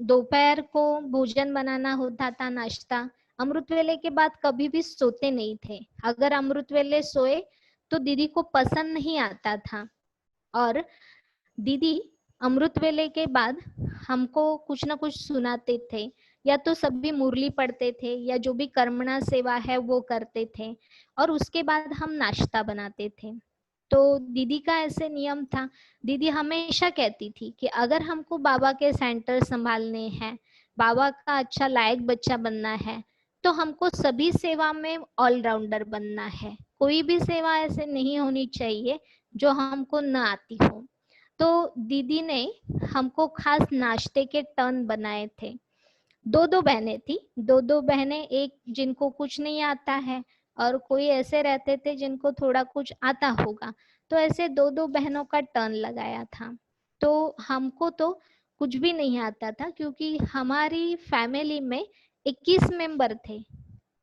दोपहर को भोजन बनाना होता था, नाश्ता, अमृत वेले के बाद कभी भी सोते नहीं थे। अगर अमृत वेले सोए तो दीदी को पसंद नहीं आता था और दीदी अमृत वेले के बाद हमको कुछ ना कुछ सुनाते थे, या तो सभी मुरली पढ़ते थे या जो भी कर्मणा सेवा है वो करते थे और उसके बाद हम नाश्ता बनाते थे। तो दीदी का ऐसे नियम था। दीदी हमेशा कहती थी कि अगर हमको बाबा के सेंटर संभालने हैं, बाबा का अच्छा लायक बच्चा बनना है, तो हमको सभी सेवा में ऑलराउंडर बनना है। कोई भी सेवा ऐसे नहीं होनी चाहिए जो हमको न आती हो। तो दीदी ने हमको खास नाश्ते के टर्न बनाए थे। दो बहनें थी, दो बहनें, एक जिनको कुछ नहीं आता है और कोई ऐसे रहते थे जिनको थोड़ा कुछ आता होगा, तो ऐसे दो बहनों का टर्न लगाया था। तो हमको तो कुछ भी नहीं आता था क्योंकि हमारी फैमिली में 21 मेंबर थे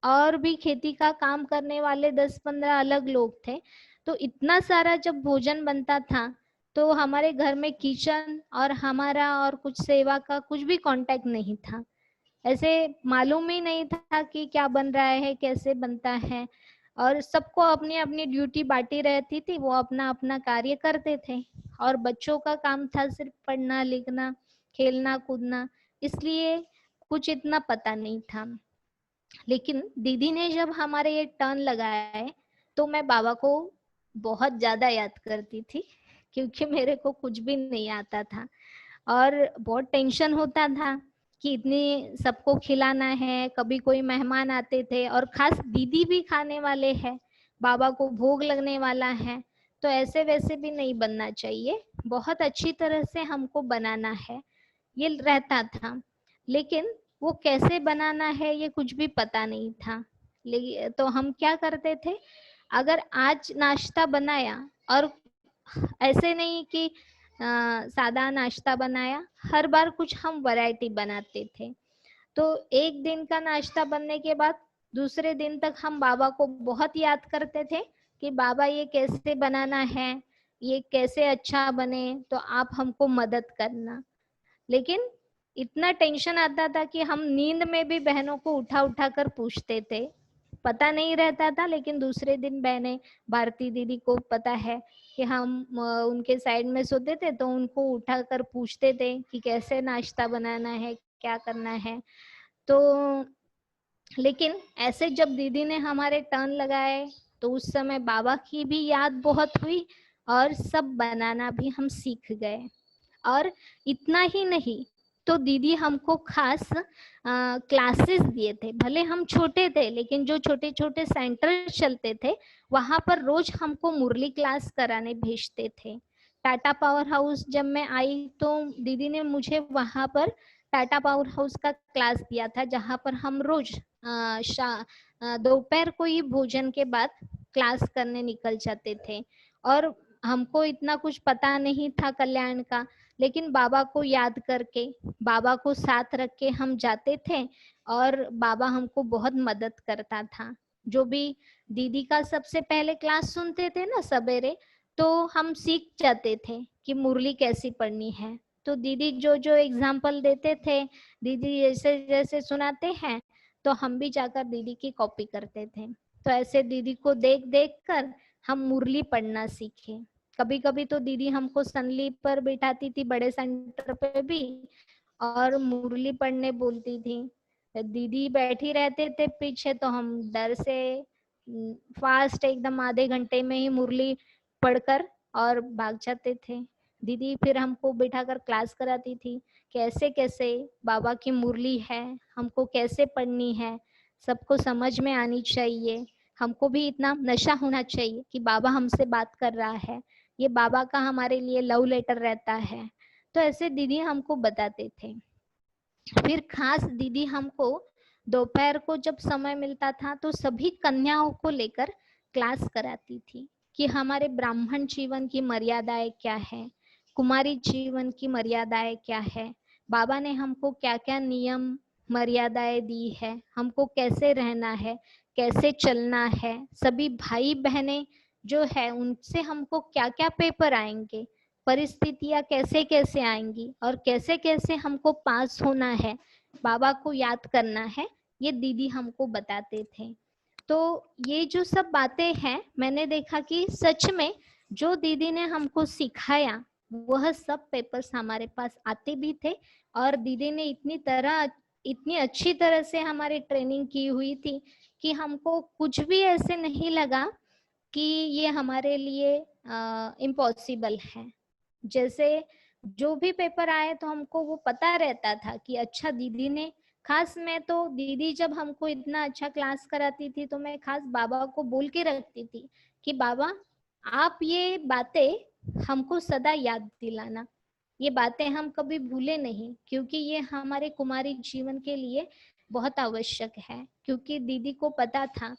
और भी खेती का काम करने वाले 10-15 अलग लोग थे। तो इतना सारा जब भोजन बनता था तो हमारे घर में किचन और हमारा और कुछ सेवा का कुछ भी कांटेक्ट नहीं था। ऐसे मालूम ही नहीं था कि क्या बन रहा है, कैसे बनता है, और सबको अपनी अपनी ड्यूटी बांटी रहती थी, वो अपना अपना कार्य करते थे और बच्चों का काम था सिर्फ पढ़ना लिखना, खेलना कूदना, इसलिए कुछ इतना पता नहीं था। लेकिन दीदी ने जब हमारे ये टर्न लगाए तो मैं बाबा को बहुत ज्यादा याद करती थी क्योंकि मेरे को कुछ भी नहीं आता था और बहुत टेंशन होता था कि इतनी सबको खिलाना है। कभी कोई मेहमान आते थे और खास दीदी भी खाने वाले हैं, बाबा को भोग लगने वाला है, तो ऐसे वैसे भी नहीं बनना चाहिए, बहुत अच्छी तरह से हमको बनाना है, ये रहता था। लेकिन वो कैसे बनाना है ये कुछ भी पता नहीं था। लेकिन तो हम क्या करते थे, अगर आज नाश्ता बनाया और ऐसे नहीं कि सादा नाश्ता बनाया, हर बार कुछ हम वैरायटी बनाते थे। तो एक दिन का नाश्ता बनने के बाद दूसरे दिन तक हम बाबा को बहुत याद करते थे कि बाबा ये कैसे बनाना है, ये कैसे अच्छा बने, तो आप हमको मदद करना। लेकिन इतना टेंशन आता था कि हम नींद में भी बहनों को उठा उठा कर पूछते थे, पता नहीं रहता था, लेकिन दूसरे दिन बहनें, भारती दीदी को पता है कि हम उनके साइड में सोते थे, तो उनको उठा कर पूछते थे कि कैसे नाश्ता बनाना है, क्या करना है। तो लेकिन ऐसे जब दीदी ने हमारे टर्न लगाए तो उस समय बाबा की भी याद बहुत हुई और सब बनाना भी हम सीख गए। और इतना ही नहीं, तो दीदी हमको खास क्लासेस दिए थे। भले हम छोटे थे लेकिन जो छोटे छोटे सेंटर चलते थे वहां पर रोज हमको मुरली क्लास कराने भेजते थे। टाटा पावर हाउस जब मैं आई तो दीदी ने मुझे वहां पर टाटा पावर हाउस का क्लास दिया था, जहां पर हम रोज दोपहर को ही भोजन के बाद क्लास करने निकल जाते थे। और हमको इतना कुछ पता नहीं था कल्याण का, लेकिन बाबा को याद करके, बाबा को साथ रख के हम जाते थे और बाबा हमको बहुत मदद करता था। जो भी दीदी का सबसे पहले क्लास सुनते थे ना सवेरे, तो हम सीख जाते थे कि मुरली कैसी पढ़नी है। तो दीदी जो जो एग्जाम्पल देते थे, दीदी जैसे जैसे सुनाते हैं, तो हम भी जाकर दीदी की कॉपी करते थे। तो ऐसे दीदी को देख देख कर हम मुरली पढ़ना सीखे। कभी कभी तो दीदी हमको सनली पर बिठाती थी, बड़े सेंटर पे भी, और मुरली पढ़ने बोलती थी। दीदी बैठी रहते थे पीछे तो हम डर से फास्ट एकदम आधे घंटे में ही मुरली पढ़कर और भाग जाते थे। दीदी फिर हमको बिठाकर क्लास कराती थी, कैसे कैसे बाबा की मुरली है, हमको कैसे पढ़नी है, सबको समझ में आनी चाहिए। हमको भी इतना नशा होना चाहिए कि बाबा हमसे बात कर रहा है, ये बाबा का हमारे लिए लव लेटर रहता है। तो ऐसे दीदी हमको बताते थे। फिर खास दीदी हमको दोपहर को जब समय मिलता था तो सभी कन्याओं को लेकर क्लास कराती थी कि हमारे ब्राह्मण जीवन की मर्यादाएं क्या है, कुमारी जीवन की मर्यादाएं क्या है, बाबा ने हमको क्या क्या नियम मर्यादाएं दी है, हमको कैसे रहना है, कैसे चलना है, सभी भाई बहनें जो है उनसे हमको क्या क्या पेपर आएंगे, परिस्थितियां कैसे कैसे आएंगी और कैसे कैसे हमको पास होना है, बाबा को याद करना है, ये दीदी हमको बताते थे। तो ये जो सब बातें हैं मैंने देखा कि सच में जो दीदी ने हमको सिखाया वह सब पेपर्स हमारे पास आते भी थे, और दीदी ने इतनी अच्छी तरह से हमारी ट्रेनिंग की हुई थी कि हमको कुछ भी ऐसे नहीं लगा कि ये हमारे लिए इम्पॉसिबल है। जैसे जो भी पेपर आए तो हमको वो पता रहता था कि अच्छा दीदी ने, खास मैं तो दीदी जब हमको इतना अच्छा क्लास कराती थी तो मैं खास बाबा को बोल के रखती थी कि बाबा आप ये बातें हमको सदा याद दिलाना, ये बातें हम कभी भूले नहीं, क्योंकि ये हमारे कुमारी जीवन के लिए बहुत आवश्यक है। क्योंकि दीदी को पता था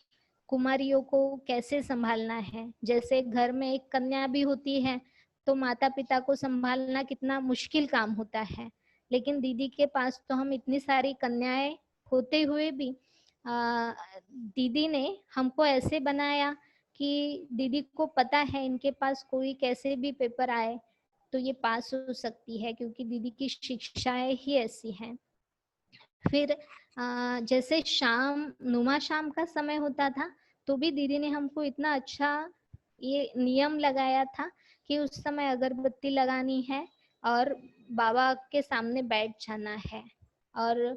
कुमारियों को कैसे संभालना है। जैसे घर में एक कन्या भी होती है तो माता पिता को संभालना कितना मुश्किल काम होता है, लेकिन दीदी के पास तो हम इतनी सारी कन्याएं होते हुए भी दीदी ने हमको ऐसे बनाया कि दीदी को पता है इनके पास कोई कैसे भी पेपर आए तो ये पास हो सकती है, क्योंकि दीदी की शिक्षाएं ही ऐसी हैं। फिर जैसे नुमा शाम का समय होता था तो भी दीदी ने हमको इतना अच्छा ये नियम लगाया था कि उस समय अगरबत्ती लगानी है और बाबा के सामने बैठ जाना है। और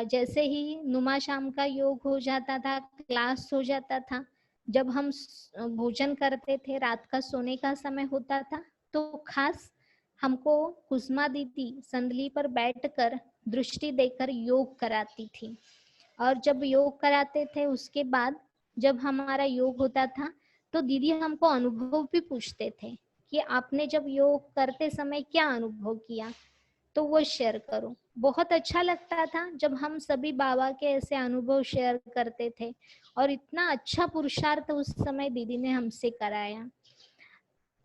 जैसे ही नुमा शाम का योग हो जाता था, क्लास हो जाता था, जब हम भोजन करते थे, रात का सोने का समय होता था, तो खास हमको कुसुमा दीदी संदली पर बैठकर दृष्टि देकर योग कराती थी। और जब योग कराते थे उसके बाद जब हमारा योग होता था तो दीदी हमको अनुभव भी पूछते थे कि आपने जब योग करते समय क्या अनुभव किया, तो वो शेयर करो। बहुत अच्छा लगता था जब हम सभी बाबा के ऐसे अनुभव शेयर करते थे, और इतना अच्छा पुरुषार्थ उस समय दीदी ने हमसे कराया।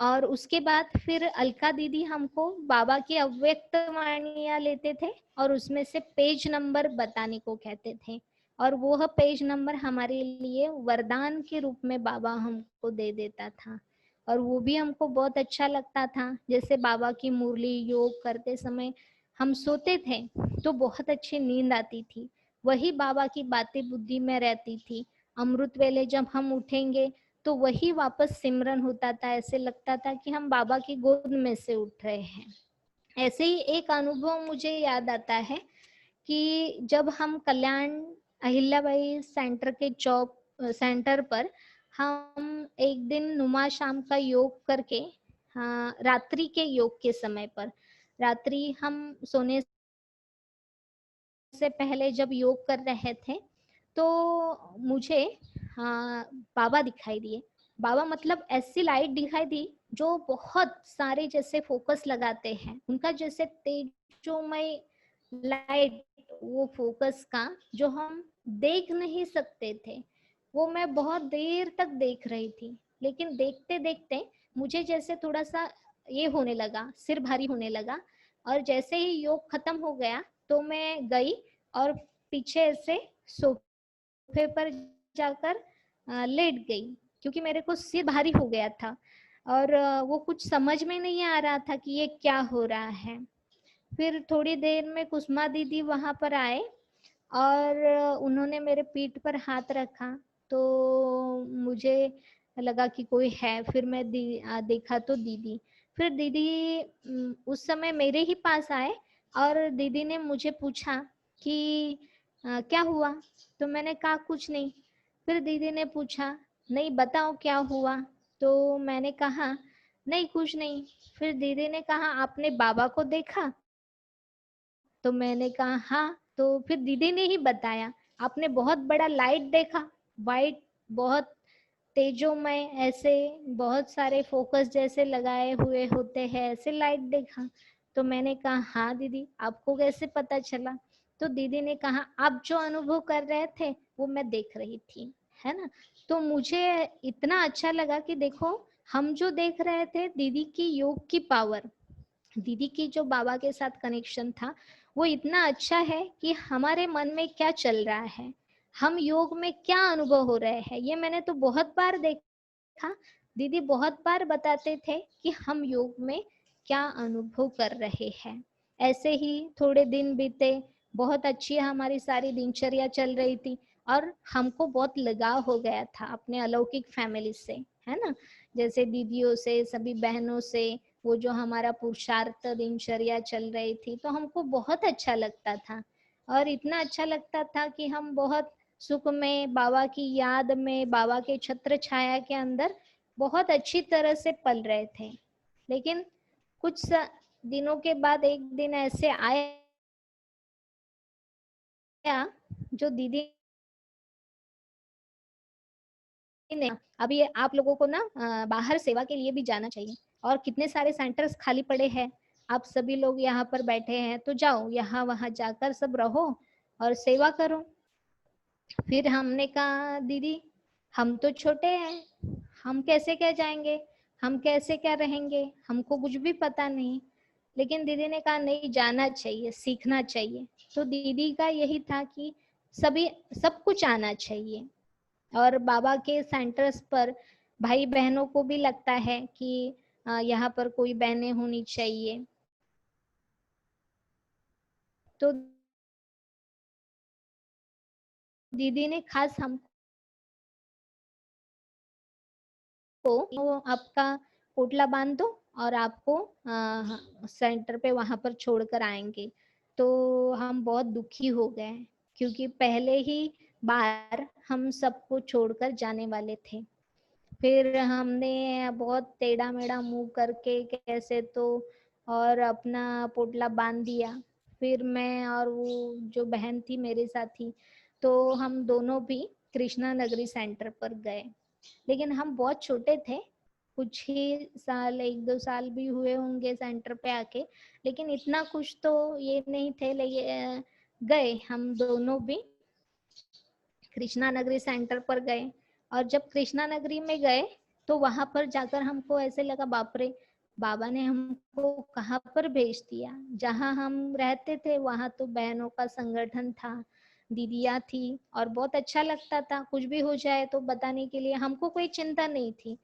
और उसके बाद फिर अलका दीदी हमको बाबा की अव्यक्त वाणियां लेते थे और उसमें से पेज नंबर बताने को कहते थे, और वो पेज नंबर हमारे लिए वरदान के रूप में बाबा हमको दे देता था, और वो भी हमको बहुत अच्छा लगता था। जैसे बाबा की मुरली योग करते समय हम सोते थे तो बहुत अच्छी नींद आती थी, वही बाबा की बातें बुद्धि में रहती थी। अमृत वेले जब हम उठेंगे तो वही वापस सिमरन होता था, ऐसे लगता था कि हम बाबा की गोद में से उठ रहे हैं। ऐसे ही एक अनुभव मुझे याद आता है कि जब हम कल्याण अहिल्याबाई सेंटर के सेंटर पर हम एक दिन नुमा शाम का योग करके, हाँ, रात्रि के योग के समय पर, रात्रि हम सोने से पहले जब योग कर रहे थे तो मुझे बाबा दिखाई दिए। बाबा मतलब ऐसी लाइट दिखाई दी जो बहुत सारे जैसे फोकस लगाते हैं, उनका जैसे तेजोमय लाइट, वो फोकस का जो हम देख नहीं सकते थे, वो मैं बहुत देर तक देख रही थी। लेकिन देखते देखते मुझे जैसे थोड़ा सा ये होने लगा, सिर भारी होने लगा, और जैसे ही योग खत्म हो गया तो मैं गई और पीछे से सोफे पर जाकर लेट गई, क्योंकि मेरे को सिर भारी हो गया था और वो कुछ समझ में नहीं आ रहा था कि ये क्या हो रहा है। फिर थोड़ी देर में कुसुमा दीदी वहां पर आए और उन्होंने मेरे पीठ पर हाथ रखा, तो मुझे लगा कि कोई है। फिर मैं देखा तो दीदी। फिर दीदी उस समय मेरे ही पास आए और दीदी ने मुझे पूछा कि क्या हुआ, तो मैंने कहा कुछ नहीं। फिर दीदी ने पूछा नहीं बताओ क्या हुआ, तो मैंने कहा नहीं कुछ नहीं। फिर दीदी ने कहा आपने बाबा को देखा, तो मैंने कहा हाँ। तो फिर दीदी ने ही बताया आपने बहुत बड़ा लाइट देखा, वाइट, बहुत तेजोमय, ऐसे बहुत सारे फोकस जैसे लगाए हुए होते हैं, ऐसे लाइट देखा। तो मैंने कहा हाँ दीदी, आपको कैसे पता चला? तो दीदी ने कहा आप जो अनुभव कर रहे थे वो मैं देख रही थी, है ना। तो मुझे इतना अच्छा लगा कि देखो हम जो देख रहे थे दीदी की योग की पावर, दीदी की जो बाबा के साथ कनेक्शन था वो इतना अच्छा है कि हमारे मन में क्या चल रहा है, हम योग में क्या अनुभव हो रहे हैं, ये मैंने तो बहुत बार देखा। दीदी बहुत बार बताते थे कि हम योग में क्या अनुभव कर रहे हैं। ऐसे ही थोड़े दिन बीते, बहुत अच्छी हमारी सारी दिनचर्या चल रही थी और हमको बहुत लगाव हो गया था अपने अलौकिक फैमिली से, है ना। जैसे दीदियों से, सभी बहनों से, वो जो हमारा पुरुषार्थ दिनचर्या चल रही थी तो हमको बहुत अच्छा लगता था। और इतना अच्छा लगता था कि हम बहुत सुख में, बाबा की याद में, बाबा के छत्र छाया के अंदर बहुत अच्छी तरह से पल रहे थे। लेकिन कुछ दिनों के बाद एक दिन ऐसे आया जो दीदी ने, अभी आप लोगों को ना बाहर सेवा के लिए भी जाना चाहिए और कितने सारे सेंटर्स खाली पड़े हैं, आप सभी लोग यहाँ पर बैठे हैं तो जाओ यहाँ वहाँ जाकर सब रहो और सेवा करो। फिर हमने कहा दीदी हम तो छोटे हैं, हम कैसे क्या जाएंगे, हम कैसे क्या रहेंगे, हमको कुछ भी पता नहीं। लेकिन दीदी ने कहा नहीं, जाना चाहिए, सीखना चाहिए। तो दीदी का यही था कि सभी सब कुछ आना चाहिए। और बाबा के सेंटर्स पर भाई बहनों को भी लगता है कि यहाँ पर कोई बहनें होनी चाहिए। तो दीदी ने खास हमको वो आपका पोटला बांध दो और आपको सेंटर पे वहां पर छोड़कर आएंगे। तो हम बहुत दुखी हो गए क्योंकि पहले ही बार हम सबको छोड़कर जाने वाले थे। फिर हमने बहुत टेढ़ा मेढ़ा मुंह करके कैसे तो और अपना पोटला बांध दिया। फिर मैं और वो जो बहन थी मेरे साथी, तो हम दोनों भी कृष्णा नगरी सेंटर पर गए। लेकिन हम बहुत छोटे थे, कुछ ही साल, 1-2 साल भी हुए होंगे सेंटर पे आके, लेकिन इतना कुछ तो ये नहीं थे। लेकिन गए हम दोनों भी कृष्णा नगरी सेंटर पर गए। और जब कृष्णा नगरी में गए तो वहां पर जाकर हमको ऐसे लगा बाप रे, बाबा ने हमको कहाँ पर भेज दिया। जहाँ हम रहते थे वहां तो बहनों का संगठन था, दीदियाँ थी और बहुत अच्छा लगता था। कुछ भी हो जाए तो बताने के लिए हमको कोई चिंता नहीं थी,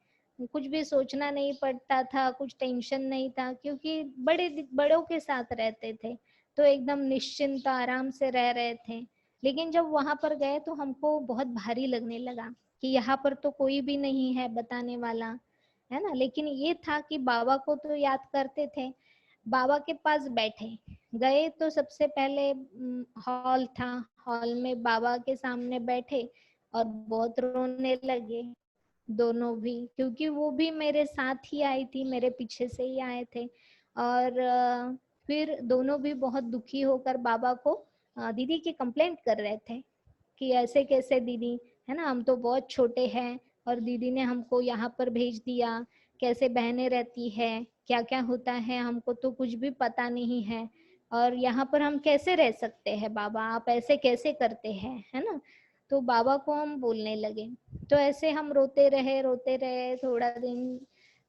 कुछ भी सोचना नहीं पड़ता था, कुछ टेंशन नहीं था क्योंकि बड़ों के साथ रहते थे तो एकदम निश्चिंत आराम से रह रहे थे। लेकिन जब वहां पर गए तो हमको बहुत भारी लगने लगा कि यहाँ पर तो कोई भी नहीं है बताने वाला, है ना। लेकिन ये था कि बाबा को तो याद करते थे, बाबा के पास बैठे गए तो सबसे पहले हॉल था, हॉल में बाबा के सामने बैठे और बहुत रोने लगे दोनों भी, क्योंकि वो भी मेरे साथ ही आई थी, मेरे पीछे से ही आए थे। और फिर दोनों भी बहुत दुखी होकर बाबा को दीदी की कंप्लेंट कर रहे थे कि ऐसे कैसे दीदी, है ना, हम तो बहुत छोटे हैं और दीदी ने हमको यहाँ पर भेज दिया, कैसे बहनें रहती है, क्या क्या होता है, हमको तो कुछ भी पता नहीं है और यहाँ पर हम कैसे रह सकते हैं बाबा, आप ऐसे कैसे करते हैं, है ना। तो बाबा को हम बोलने लगे। तो ऐसे हम रोते रहे थोड़ा दिन,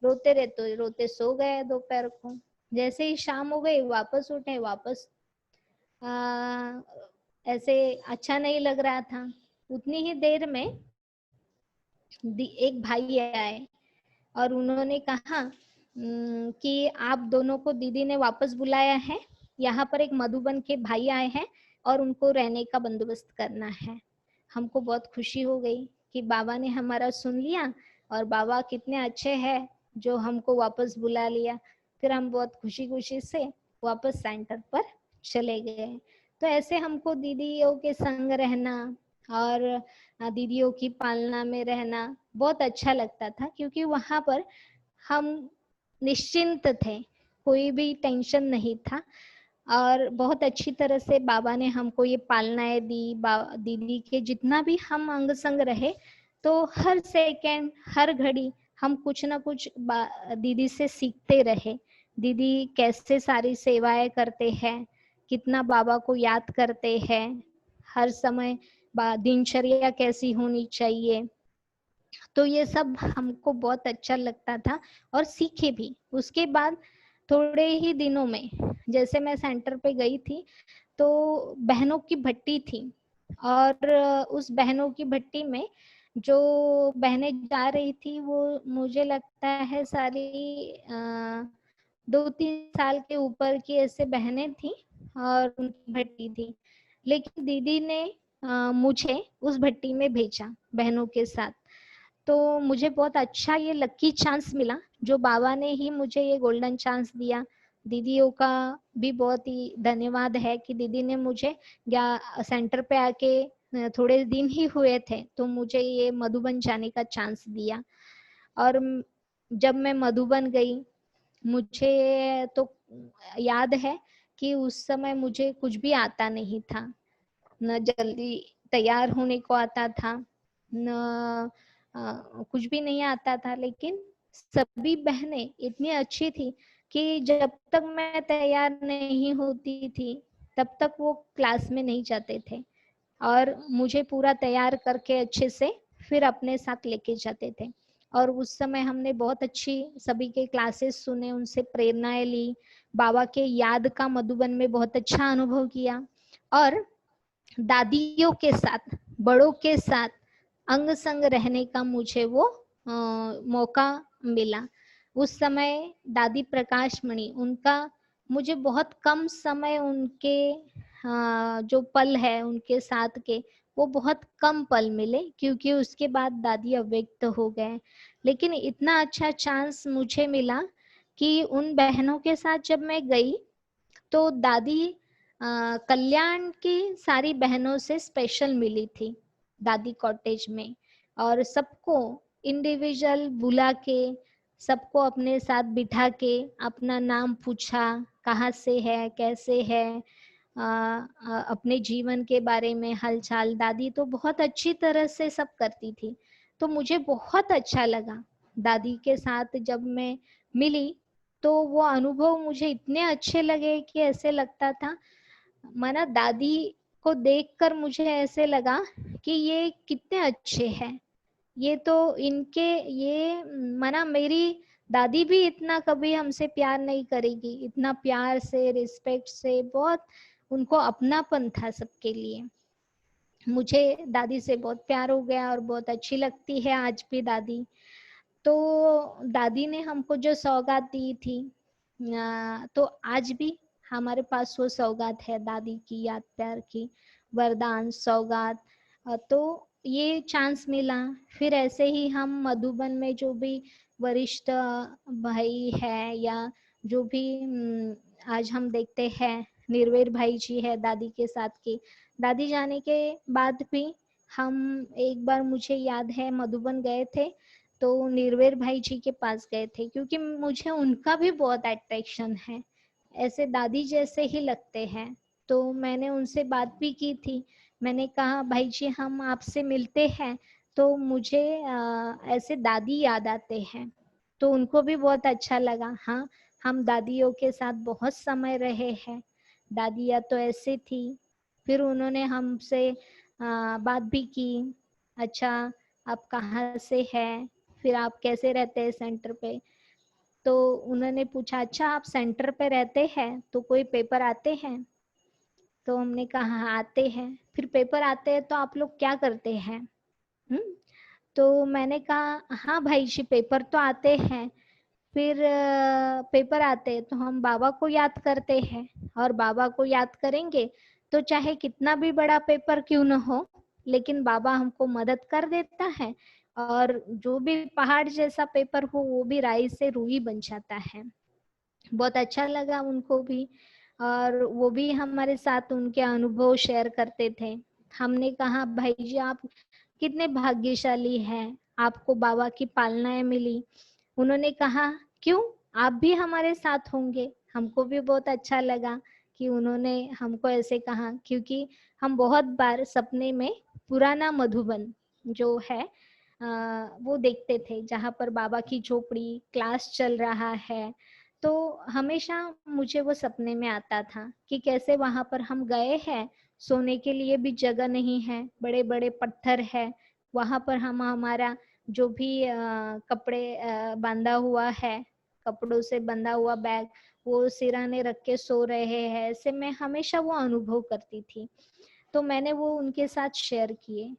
रोते रहे तो रोते सो गए। दोपहर को जैसे ही शाम हो गई वापस उठे, वापस ऐसे अच्छा नहीं लग रहा था। उतनी ही देर में एक भाई आए और उन्होंने कहा कि आप दोनों को दीदी ने वापस बुलाया है, यहाँ पर एक मधुबन के भाई आए हैं और उनको रहने का बंदोबस्त करना है। हमको बहुत खुशी हो गई कि बाबा ने हमारा सुन लिया और बाबा कितने अच्छे हैं जो हमको वापस बुला लिया। फिर हम बहुत खुशी खुशी से वापस सेंटर पर चले गए। तो ऐसे हमको दीदियों के संग रहना और दीदियों की पालना में रहना बहुत अच्छा लगता था, क्योंकि वहां पर हम निश्चिंत थे, कोई भी टेंशन नहीं था और बहुत अच्छी तरह से बाबा ने हमको ये पालनाएं दी। दीदी के जितना भी हम अंग संग रहे तो हर सेकंड हर घड़ी हम कुछ ना कुछ दीदी से सीखते रहे। दीदी कैसे सारी सेवाएं करते हैं, कितना बाबा को याद करते हैं, हर समय दिनचर्या कैसी होनी चाहिए। तो ये सब हमको बहुत अच्छा लगता था और सीखे भी। उसके बाद थोड़े ही दिनों में जैसे मैं सेंटर पे गई थी तो बहनों की भट्टी थी, और उस बहनों की भट्टी में जो बहनें जा रही थी वो मुझे लगता है सारी 2-3 साल के ऊपर की ऐसे बहनें थी और उनकी भट्टी थी। लेकिन दीदी ने मुझे उस भट्टी में भेजा बहनों के साथ। तो मुझे बहुत अच्छा ये लकी चांस मिला, जो बाबा ने ही मुझे ये गोल्डन चांस दिया। दीदियों का भी बहुत ही धन्यवाद है कि दीदी ने मुझे सेंटर पे आके थोड़े दिन ही हुए थे तो मुझे ये मधुबन जाने का चांस दिया। और जब मैं मधुबन गई, मुझे तो याद है कि उस समय मुझे कुछ भी आता नहीं था, न जल्दी तैयार होने को आता था, न कुछ भी नहीं आता था। लेकिन सभी बहनें इतनी अच्छी थी कि जब तक मैं तैयार नहीं होती थी तब तक वो क्लास में नहीं जाते थे और मुझे पूरा तैयार करके अच्छे से फिर अपने साथ लेके जाते थे। और उस समय हमने बहुत अच्छी सभी के क्लासेस सुने, उनसे प्रेरणाएं ली, बाबा के याद का मधुबन में बहुत अच्छा अनुभव किया। और दादियों के साथ, बड़ों के साथ अंग संग रहने का मुझे वो मौका मिला। उस समय दादी प्रकाश मणि, उनका मुझे बहुत कम समय उनके जो पल है उनके साथ के वो बहुत कम पल मिले, क्योंकि उसके बाद दादी अव्यक्त हो गए। लेकिन इतना अच्छा चांस मुझे मिला कि उन बहनों के साथ जब मैं गई तो दादी कल्याण की सारी बहनों से स्पेशल मिली थी दादी कॉटेज में, और सबको इंडिविजुअल बुला के सबको अपने साथ बिठा के अपना नाम पूछा, कहाँ से है, कैसे है, अपने जीवन के बारे में हालचाल। दादी तो बहुत अच्छी तरह से सब करती थी, तो मुझे बहुत अच्छा लगा। दादी के साथ जब मैं मिली तो वो अनुभव मुझे इतने अच्छे लगे कि ऐसे लगता था माना दादी को देखकर मुझे ऐसे लगा कि ये कितने अच्छे हैं, ये तो इनके ये माना मेरी दादी भी इतना कभी हमसे प्यार नहीं करेगी, इतना प्यार से रिस्पेक्ट से, बहुत उनको अपनापन था सबके लिए। मुझे दादी से बहुत प्यार हो गया और बहुत अच्छी लगती है आज भी दादी। तो दादी ने हमको जो सौगात दी थी तो आज भी हमारे पास वो सौगात है, दादी की याद प्यार की वरदान सौगात। तो ये चांस मिला। फिर ऐसे ही हम मधुबन में जो भी वरिष्ठ भाई है या जो भी आज हम देखते हैं निर्वेर भाई जी है दादी के साथ के, दादी जाने के बाद भी हम एक बार मुझे याद है मधुबन गए थे तो निर्वेर भाई जी के पास गए थे, क्योंकि मुझे उनका भी बहुत अट्रैक्शन है, ऐसे दादी जैसे ही लगते हैं। तो मैंने उनसे बात भी की थी, मैंने कहा भाई जी हम आपसे मिलते हैं तो मुझे ऐसे दादी याद आते हैं। तो उनको भी बहुत अच्छा लगा। हाँ, हम दादियों के साथ बहुत समय रहे हैं, दादियाँ तो ऐसे थी। फिर उन्होंने हमसे बात भी की, अच्छा आप कहाँ से हैं, फिर आप कैसे रहते हैं सेंटर पे। तो उन्होंने पूछा अच्छा आप सेंटर पे रहते हैं तो कोई पेपर आते हैं, तो हमने कहा हाँ आते हैं। फिर पेपर आते हैं तो आप लोग क्या करते हैं? तो मैंने कहा हाँ भाई जी पेपर तो आते हैं, फिर पेपर आते हैं तो हम बाबा को याद करते हैं, और बाबा को याद करेंगे तो चाहे कितना भी बड़ा पेपर क्यों न हो लेकिन बाबा हमको मदद कर देता है, और जो भी पहाड़ जैसा पेपर हो वो भी राई से रूई बन जाता है। बहुत अच्छा लगा उनको भी, और वो भी हमारे साथ उनके अनुभव शेयर करते थे। हमने कहा भाई जी आप कितने भाग्यशाली हैं, आपको बाबा की पालनाएं मिली। उन्होंने कहा क्यों, आप भी हमारे साथ होंगे। हमको भी बहुत अच्छा लगा कि उन्होंने हमको ऐसे कहा, क्योंकि हम बहुत बार सपने में पुराना मधुबन जो है वो देखते थे जहाँ पर बाबा की झोपड़ी क्लास चल रहा है। तो हमेशा मुझे वो सपने में आता था कि कैसे वहां पर हम गए हैं, सोने के लिए भी जगह नहीं है, बड़े बड़े पत्थर है, वहां पर हम हमारा जो भी कपड़े बांधा हुआ है, कपड़ों से बंधा हुआ बैग वो सिरहाने रख के सो रहे हैं। ऐसे मैं हमेशा वो अनुभव करती थी। तो मैंने वो उनके साथ शेयर किए,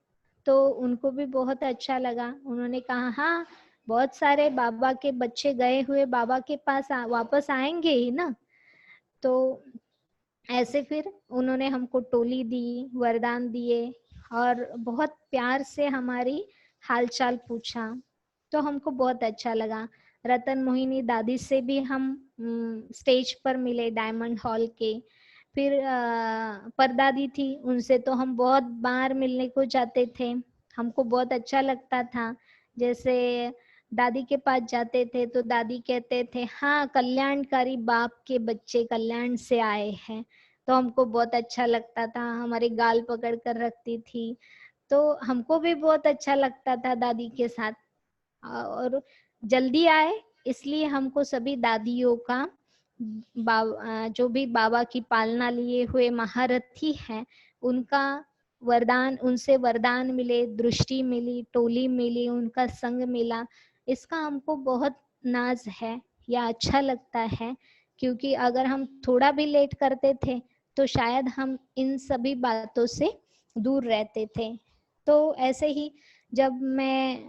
तो उनको भी बहुत अच्छा लगा। उन्होंने कहा हाँ, बहुत सारे बाबा के बच्चे गए हुए बाबा के पास वापस आएंगे ही ना। तो ऐसे फिर उन्होंने हमको टोली दी, वरदान दिए और बहुत प्यार से हमारी हालचाल पूछा। तो हमको बहुत अच्छा लगा। रतन मोहिनी दादी से भी हम स्टेज पर मिले डायमंड हॉल के। फिर परदादी थी, उनसे तो हम बहुत बार मिलने को जाते थे, हमको बहुत अच्छा लगता था। जैसे दादी के पास जाते थे तो दादी कहते थे हाँ, कल्याणकारी बाप के बच्चे कल्याण से आए हैं। तो हमको बहुत अच्छा लगता था, हमारे गाल पकड़ कर रखती थी। तो हमको भी बहुत अच्छा लगता था दादी के साथ। और जल्दी आए इसलिए हमको सभी दादियों का जो भी बाबा की पालना लिए हुए महारथी हैं उनका वरदान, उनसे वरदान मिले, दृष्टि मिली, टोली मिली, उनका संग मिला, इसका हमको बहुत नाज है या अच्छा लगता है। क्योंकि अगर हम थोड़ा भी लेट करते थे तो शायद हम इन सभी बातों से दूर रहते थे। तो ऐसे ही जब मैं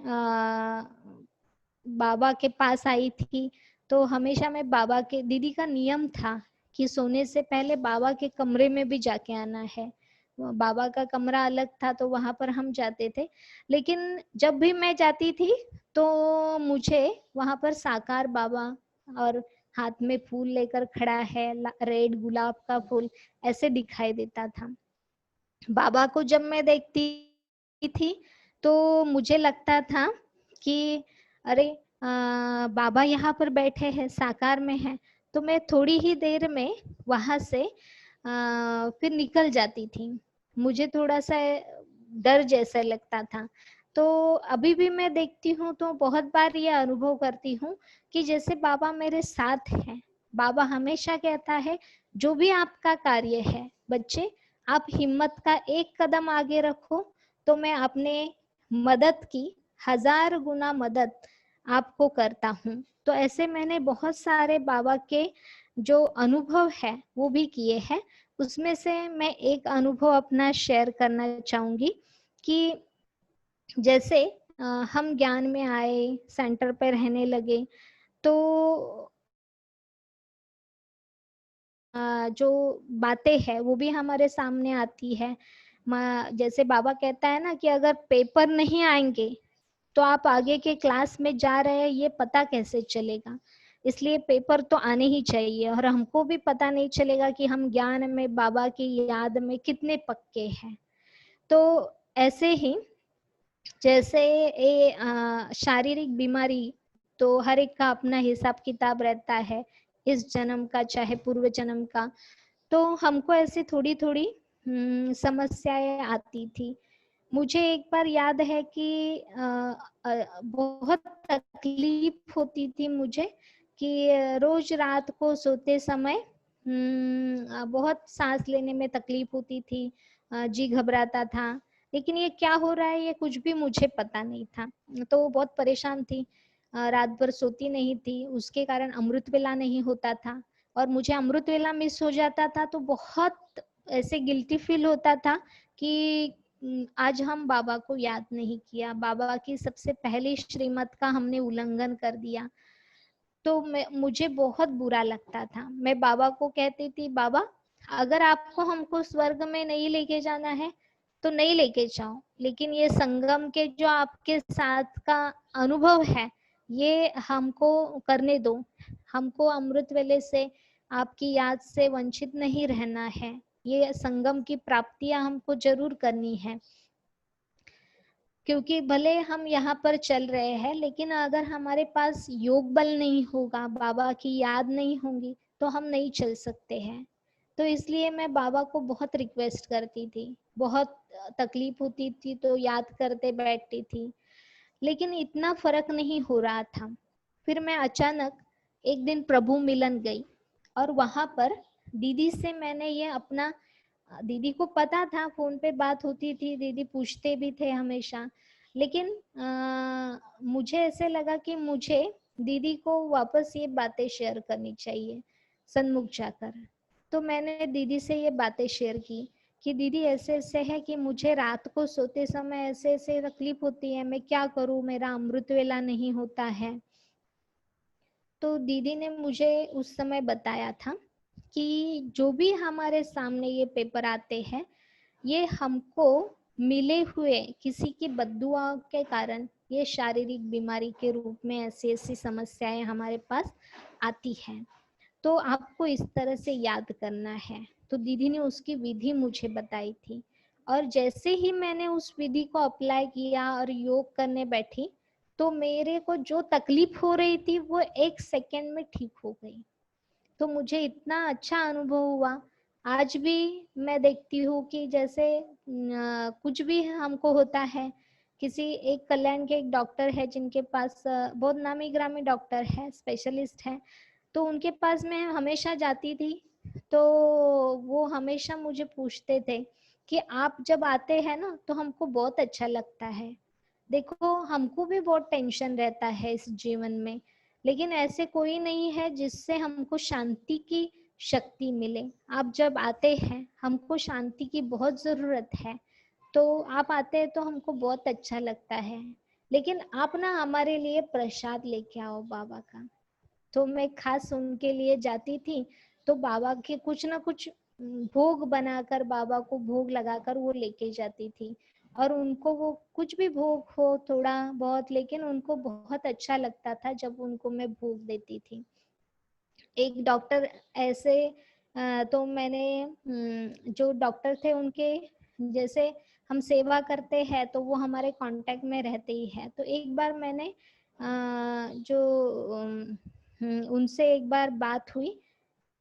बाबा के पास आई थी तो हमेशा मैं बाबा के, दीदी का नियम था कि सोने से पहले बाबा के कमरे में भी जाके आना है। बाबा का कमरा अलग था तो वहां पर हम जाते थे। लेकिन जब भी मैं जाती थी तो मुझे वहां पर साकार बाबा और हाथ में फूल लेकर खड़ा है, रेड गुलाब का फूल ऐसे दिखाई देता था। बाबा को जब मैं देखती थी तो मुझे लगता था कि अरे बाबा यहाँ पर बैठे हैं, साकार में है। तो मैं थोड़ी ही देर में वहां से फिर निकल जाती थी। मुझे थोड़ा सा डर जैसा लगता था। तो अभी भी मैं देखती हूँ तो बहुत बार ये अनुभव करती हूँ कि जैसे बाबा मेरे साथ हैं। बाबा हमेशा कहता है जो भी आपका कार्य है बच्चे, आप हिम्मत का एक कदम आगे रखो तो मैं अपने मदद की 1000 गुना मदद आपको करता हूँ। तो ऐसे मैंने बहुत सारे बाबा के जो अनुभव है वो भी किए हैं। उसमें से मैं एक अनुभव अपना शेयर करना चाहूंगी कि जैसे हम ज्ञान में आए, सेंटर पे रहने लगे, तो जो बातें हैं वो भी हमारे सामने आती है। जैसे बाबा कहता है ना कि अगर पेपर नहीं आएंगे तो आप आगे के क्लास में जा रहे हैं ये पता कैसे चलेगा। इसलिए पेपर तो आने ही चाहिए और हमको भी पता नहीं चलेगा कि हम ज्ञान में, बाबा की याद में कितने पक्के हैं। तो ऐसे ही जैसे ये शारीरिक बीमारी तो हर एक का अपना हिसाब किताब रहता है, इस जन्म का चाहे पूर्व जन्म का। तो हमको ऐसे थोड़ी थोड़ी समस्याएं आती थी। मुझे एक बार याद है कि बहुत तकलीफ होती थी मुझे कि रोज रात को सोते समय बहुत सांस लेने में तकलीफ होती थी, जी घबराता था। लेकिन ये क्या हो रहा है ये कुछ भी मुझे पता नहीं था। तो बहुत परेशान थी, रात भर सोती नहीं थी, उसके कारण अमृत वेला नहीं होता था और मुझे अमृत वेला मिस हो जाता था तो बहुत ऐसे गिल्टी फील होता था कि आज हम बाबा को याद नहीं किया, बाबा की सबसे पहली श्रीमत का हमने उल्लंघन कर दिया। तो मुझे बहुत बुरा लगता था। मैं बाबा को कहती थी बाबा अगर आपको हमको स्वर्ग में नहीं लेके जाना है तो नहीं लेके जाओ, लेकिन ये संगम के जो आपके साथ का अनुभव है ये हमको करने दो। हमको अमृत वेले से, आपकी याद से वंचित नहीं रहना है। ये संगम की प्राप्तियां हमको जरूर करनी है। क्योंकि भले हम यहाँ पर चल रहे हैं लेकिन अगर हमारे पास योग बल नहीं होगा, बाबा की याद नहीं होगी तो हम नहीं चल सकते हैं। तो इसलिए मैं बाबा को बहुत रिक्वेस्ट करती थी, बहुत तकलीफ होती थी तो याद करते बैठती थी, लेकिन इतना फर्क नहीं हो रहा था। फिर मैं अचानक एक दिन प्रभु मिलन गई और वहां पर दीदी से मैंने ये अपना, दीदी को पता था, फोन पे बात होती थी, दीदी पूछते भी थे हमेशा, लेकिन मुझे ऐसे लगा कि मुझे दीदी को वापस ये बातें शेयर करनी चाहिए सन्मुख जाकर। तो मैंने दीदी से ये बातें शेयर की कि दीदी ऐसे ऐसे है कि मुझे रात को सोते समय ऐसे ऐसे तकलीफ होती है, मैं क्या करूं, मेरा अमृत वेला नहीं होता है। तो दीदी ने मुझे उस समय बताया था कि जो भी हमारे सामने ये पेपर आते हैं, ये हमको मिले हुए किसी की बद्दुआ के कारण ये शारीरिक बीमारी के रूप में ऐसी ऐसी समस्याएं हमारे पास आती हैं, तो आपको इस तरह से याद करना है। तो दीदी ने उसकी विधि मुझे बताई थी, और जैसे ही मैंने उस विधि को अप्लाई किया और योग करने बैठी, तो मेरे को जो तकलीफ हो रही थी वो 1 सेकंड में ठीक हो गई। तो मुझे इतना अच्छा अनुभव हुआ। आज भी मैं देखती हूँ कि जैसे कुछ भी हमको होता है, किसी एक कल्याण के एक डॉक्टर है जिनके पास बहुत नामी ग्रामी डॉक्टर है, स्पेशलिस्ट है, तो उनके पास मैं हमेशा जाती थी। तो वो हमेशा मुझे पूछते थे कि आप जब आते हैं ना तो हमको बहुत अच्छा लगता है। देखो हमको भी बहुत टेंशन रहता है इस जीवन में, लेकिन ऐसे कोई नहीं है जिससे हमको शांति की शक्ति मिले। आप जब आते हैं हमको शांति की बहुत जरूरत है, तो आप आते हैं तो हमको बहुत अच्छा लगता है। लेकिन आप ना हमारे लिए प्रसाद लेके आओ बाबा का। तो मैं खास उनके लिए जाती थी, तो बाबा के कुछ ना कुछ भोग बनाकर, बाबा को भोग लगाकर वो लेके जाती थी, और उनको वो कुछ भी भोग हो थोड़ा बहुत, लेकिन उनको बहुत अच्छा लगता था जब उनको मैं भोग देती थी। एक डॉक्टर ऐसे तो मैंने जो डॉक्टर थे उनके जैसे हम सेवा करते हैं तो वो हमारे कांटेक्ट में रहते ही है। तो एक बार मैंने जो उनसे एक बार बात हुई,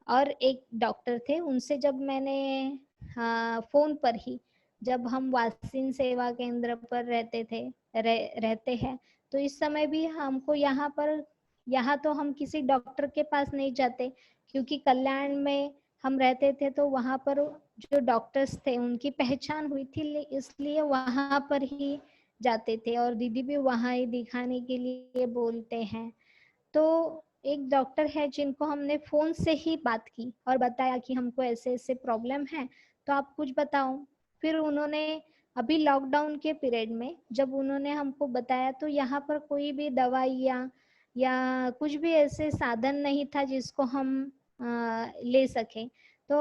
और एक डॉक्टर थे उनसे जब मैंने फोन पर ही, जब हम वासीन सेवा केंद्र पर रहते थे रहते हैं, तो इस समय भी हमको यहाँ तो हम किसी डॉक्टर के पास नहीं जाते, क्योंकि कल्याण में हम रहते थे तो वहाँ पर जो डॉक्टर्स थे उनकी पहचान हुई थी, इसलिए वहाँ पर ही जाते थे, और दीदी भी वहाँ ही दिखाने के लिए बोलते हैं। तो एक डॉक्टर है जिनको हमने फोन से ही बात की और बताया कि हमको ऐसे ऐसे प्रॉब्लम है, तो आप कुछ बताओ। फिर उन्होंने अभी लॉकडाउन के पीरियड में जब उन्होंने हमको बताया, तो यहाँ पर कोई भी दवाइयाँ या कुछ भी ऐसे साधन नहीं था जिसको हम ले सके। तो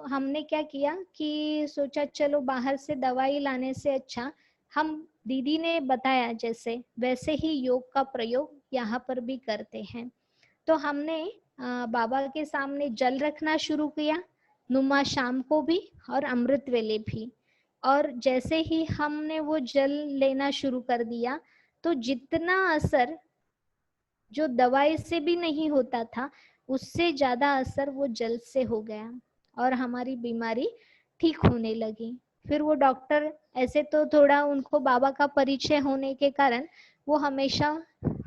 हमने क्या किया कि सोचा चलो बाहर से दवाई लाने से अच्छा हम दीदी ने बताया जैसे वैसे ही योग का प्रयोग यहाँ पर भी करते हैं। तो हमने बाबा के सामने जल रखना शुरू किया, नुमा शाम को भी और अमृत वेले भी। और जैसे ही हमने वो जल लेना शुरू कर दिया, तो जितना असर जो दवाई से भी नहीं होता था, उससे ज्यादा असर वो जल से हो गया और हमारी बीमारी ठीक होने लगी। फिर वो डॉक्टर ऐसे तो थोड़ा उनको बाबा का परिचय होने के कारण वो हमेशा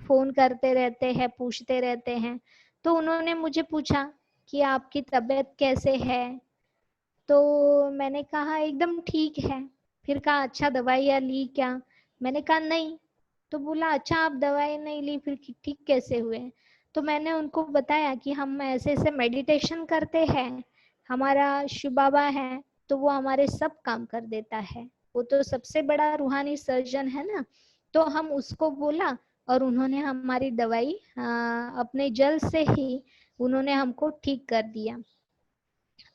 फोन करते रहते हैं, पूछते रहते हैं। तो उन्होंने मुझे पूछा कि आपकी तबीयत कैसे है, तो मैंने कहा एकदम ठीक है। फिर कहा अच्छा दवाइयाँ ली क्या, मैंने कहा नहीं। तो बोला अच्छा आप दवाई नहीं ली फिर ठीक कैसे हुए। तो मैंने उनको बताया कि हम ऐसे ऐसे मेडिटेशन करते हैं, हमारा शिव बाबा है तो वो हमारे सब काम कर देता है, वो तो सबसे बड़ा रूहानी सर्जन है ना। तो हम उसको बोला और उन्होंने हमारी दवाई अपने जल से ही उन्होंने हमको ठीक कर दिया।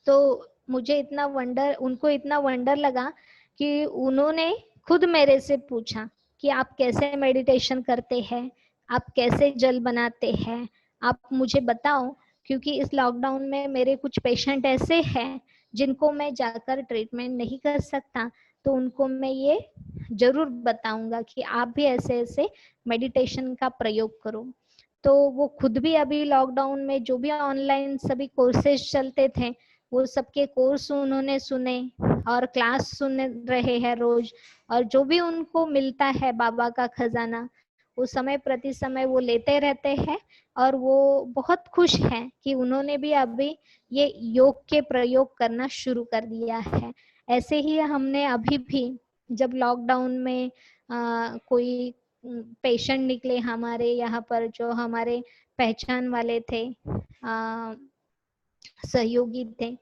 तो मुझे इतना वंडर, उनको इतना वंडर लगा कि उन्होंने खुद मेरे से पूछा कि आप कैसे मेडिटेशन करते हैं, आप कैसे जल बनाते हैं, आप मुझे बताओ, क्योंकि इस लॉकडाउन में मेरे कुछ पेशेंट ऐसे हैं जिनको मैं जाकर ट्रीटमेंट नहीं कर सकता, तो उनको मैं ये जरूर बताऊंगा कि आप भी ऐसे ऐसे मेडिटेशन का प्रयोग करो। तो वो खुद भी अभी लॉकडाउन में जो भी ऑनलाइन सभी कोर्सेज चलते थे वो सबके कोर्स उन्होंने सुने और क्लास सुन रहे हैं रोज, और जो भी उनको मिलता है बाबा का खजाना वो समय प्रति समय वो लेते रहते हैं और वो बहुत खुश हैं कि उन्होंने भी अभी ये योग के प्रयोग करना शुरू कर दिया है। ऐसे ही हमने अभी भी जब लॉकडाउन में कोई पेशेंट निकले हमारे यहाँ पर जो हमारे पहचान वाले थे, सहयोगी थे,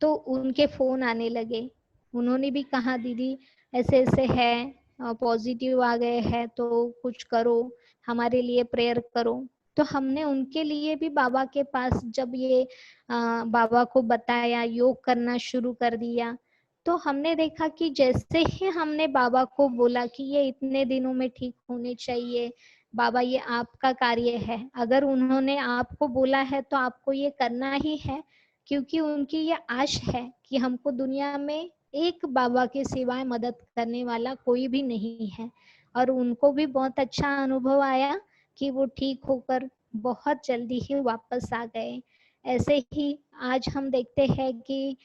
तो उनके फोन आने लगे। उन्होंने भी कहा दीदी ऐसे ऐसे है, पॉजिटिव आ गए हैं तो कुछ करो, हमारे लिए प्रेयर करो। तो हमने उनके लिए भी बाबा के पास जब ये बाबा को बताया, योग करना शुरू कर दिया, तो हमने देखा कि जैसे ही हमने बाबा को बोला कि ये इतने दिनों में ठीक होने चाहिए, बाबा ये आपका कार्य है, अगर उन्होंने आपको बोला है तो आपको ये करना ही है, क्योंकि उनकी ये आश है कि हमको दुनिया में एक बाबा के सिवाय मदद करने वाला कोई भी नहीं है। और उनको भी बहुत अच्छा अनुभव आया कि वो ठीक होकर बहुत जल्दी ही वापस आ गए। ऐसे ही आज हम देखते हैं कि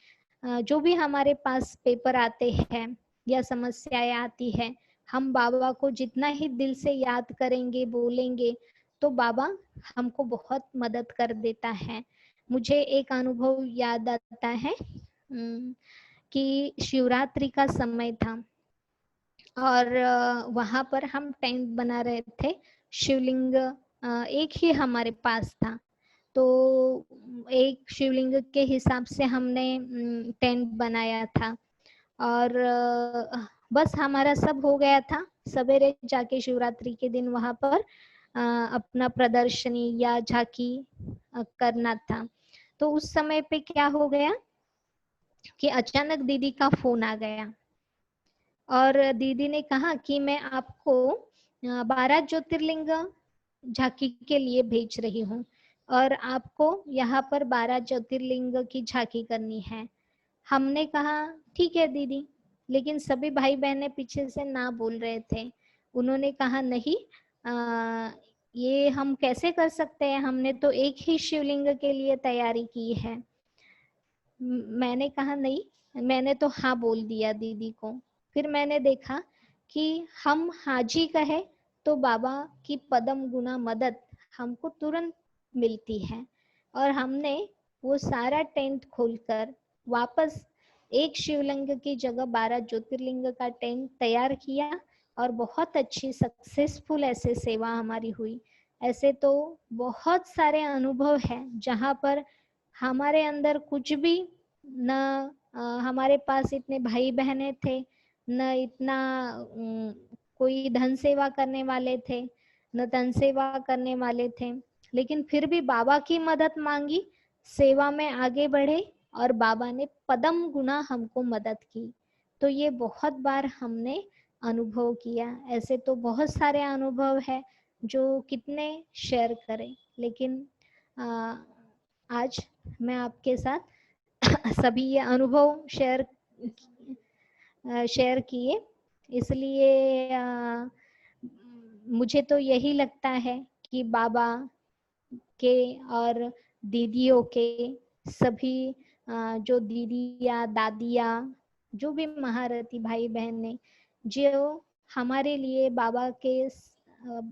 जो भी हमारे पास पेपर आते हैं या समस्याएं आती है, हम बाबा को जितना ही दिल से याद करेंगे, बोलेंगे, तो बाबा हमको बहुत मदद कर देता है। मुझे एक अनुभव याद आता है कि शिवरात्रि का समय था और वहां पर हम टेंट बना रहे थे। शिवलिंग एक ही हमारे पास था, तो एक शिवलिंग के हिसाब से हमने टेंट बनाया था और बस हमारा सब हो गया था। सवेरे जाके शिवरात्रि के दिन वहां पर अपना प्रदर्शनी या झांकी करना था। तो उस समय पे क्या हो गया कि अचानक दीदी का फोन आ गया और दीदी ने कहा कि मैं आपको 12 ज्योतिर्लिंग झांकी के लिए भेज रही हूँ और आपको यहाँ पर 12 ज्योतिर्लिंग की झांकी करनी है। हमने कहा ठीक है दीदी, लेकिन सभी भाई बहनें पीछे से ना बोल रहे थे। उन्होंने कहा नहीं, ये हम कैसे कर सकते हैं, हमने तो एक ही शिवलिंग के लिए तैयारी की है। मैंने कहा नहीं, मैंने तो हाँ बोल दिया दीदी को। फिर मैंने देखा कि हम हाजी कहे तो बाबा की पदम गुना मदद हमको तुरंत मिलती है। और हमने वो सारा टेंट खोलकर वापस एक शिवलिंग की जगह 12 ज्योतिर्लिंग का टेंट तैयार किया और बहुत अच्छी सक्सेसफुल ऐसे सेवा हमारी हुई। ऐसे तो बहुत सारे अनुभव हैं जहाँ पर हमारे अंदर कुछ भी न, हमारे पास इतने भाई बहने थे, न इतना कोई धन सेवा करने वाले थे, न धन सेवा करने वाले थे, लेकिन फिर भी बाबा की मदद मांगी, सेवा में आगे बढ़े और बाबा ने पदम गुना हमको मदद की। तो ये बहुत बार हमने अनुभव किया। ऐसे तो बहुत सारे अनुभव है जो कितने शेयर करें, लेकिन आज मैं आपके साथ सभी ये अनुभव शेयर किए। इसलिए मुझे तो यही लगता है कि बाबा के और दीदियों के सभी जो दीदियाँ दादियाँ जो भी महारथी भाई बहन ने जो हमारे लिए बाबा के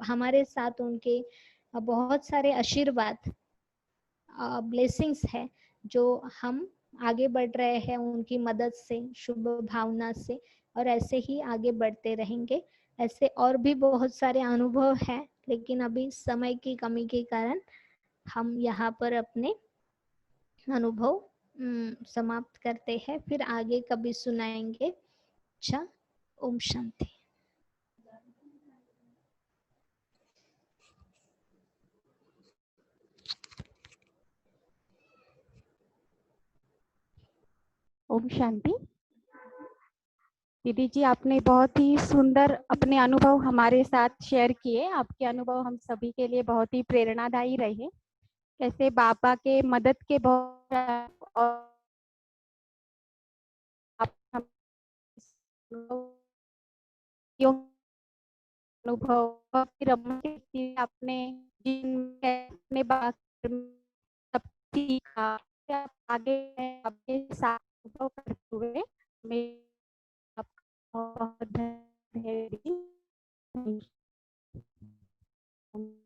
हमारे साथ उनके बहुत सारे आशीर्वाद ब्लेसिंग्स है जो हम आगे बढ़ रहे हैं उनकी मदद से, शुभ भावना से, और ऐसे ही आगे बढ़ते रहेंगे। ऐसे और भी बहुत सारे अनुभव हैं, लेकिन अभी समय की कमी के कारण हम यहाँ पर अपने अनुभव समाप्त करते हैं, फिर आगे कभी सुनाएंगे। अच्छा, ओम शांति। ओम शांति। दीदी जी, आपने बहुत ही सुंदर अपने अनुभव हमारे साथ शेयर किए। आपके अनुभव हम सभी के लिए बहुत ही प्रेरणादायी रहे। कैसे बाबा के मदद के बहुत और अनुभव अपने अपने सब सीखा, आगे अपने साथ अनुभव करते हुए हमें बहुत ओम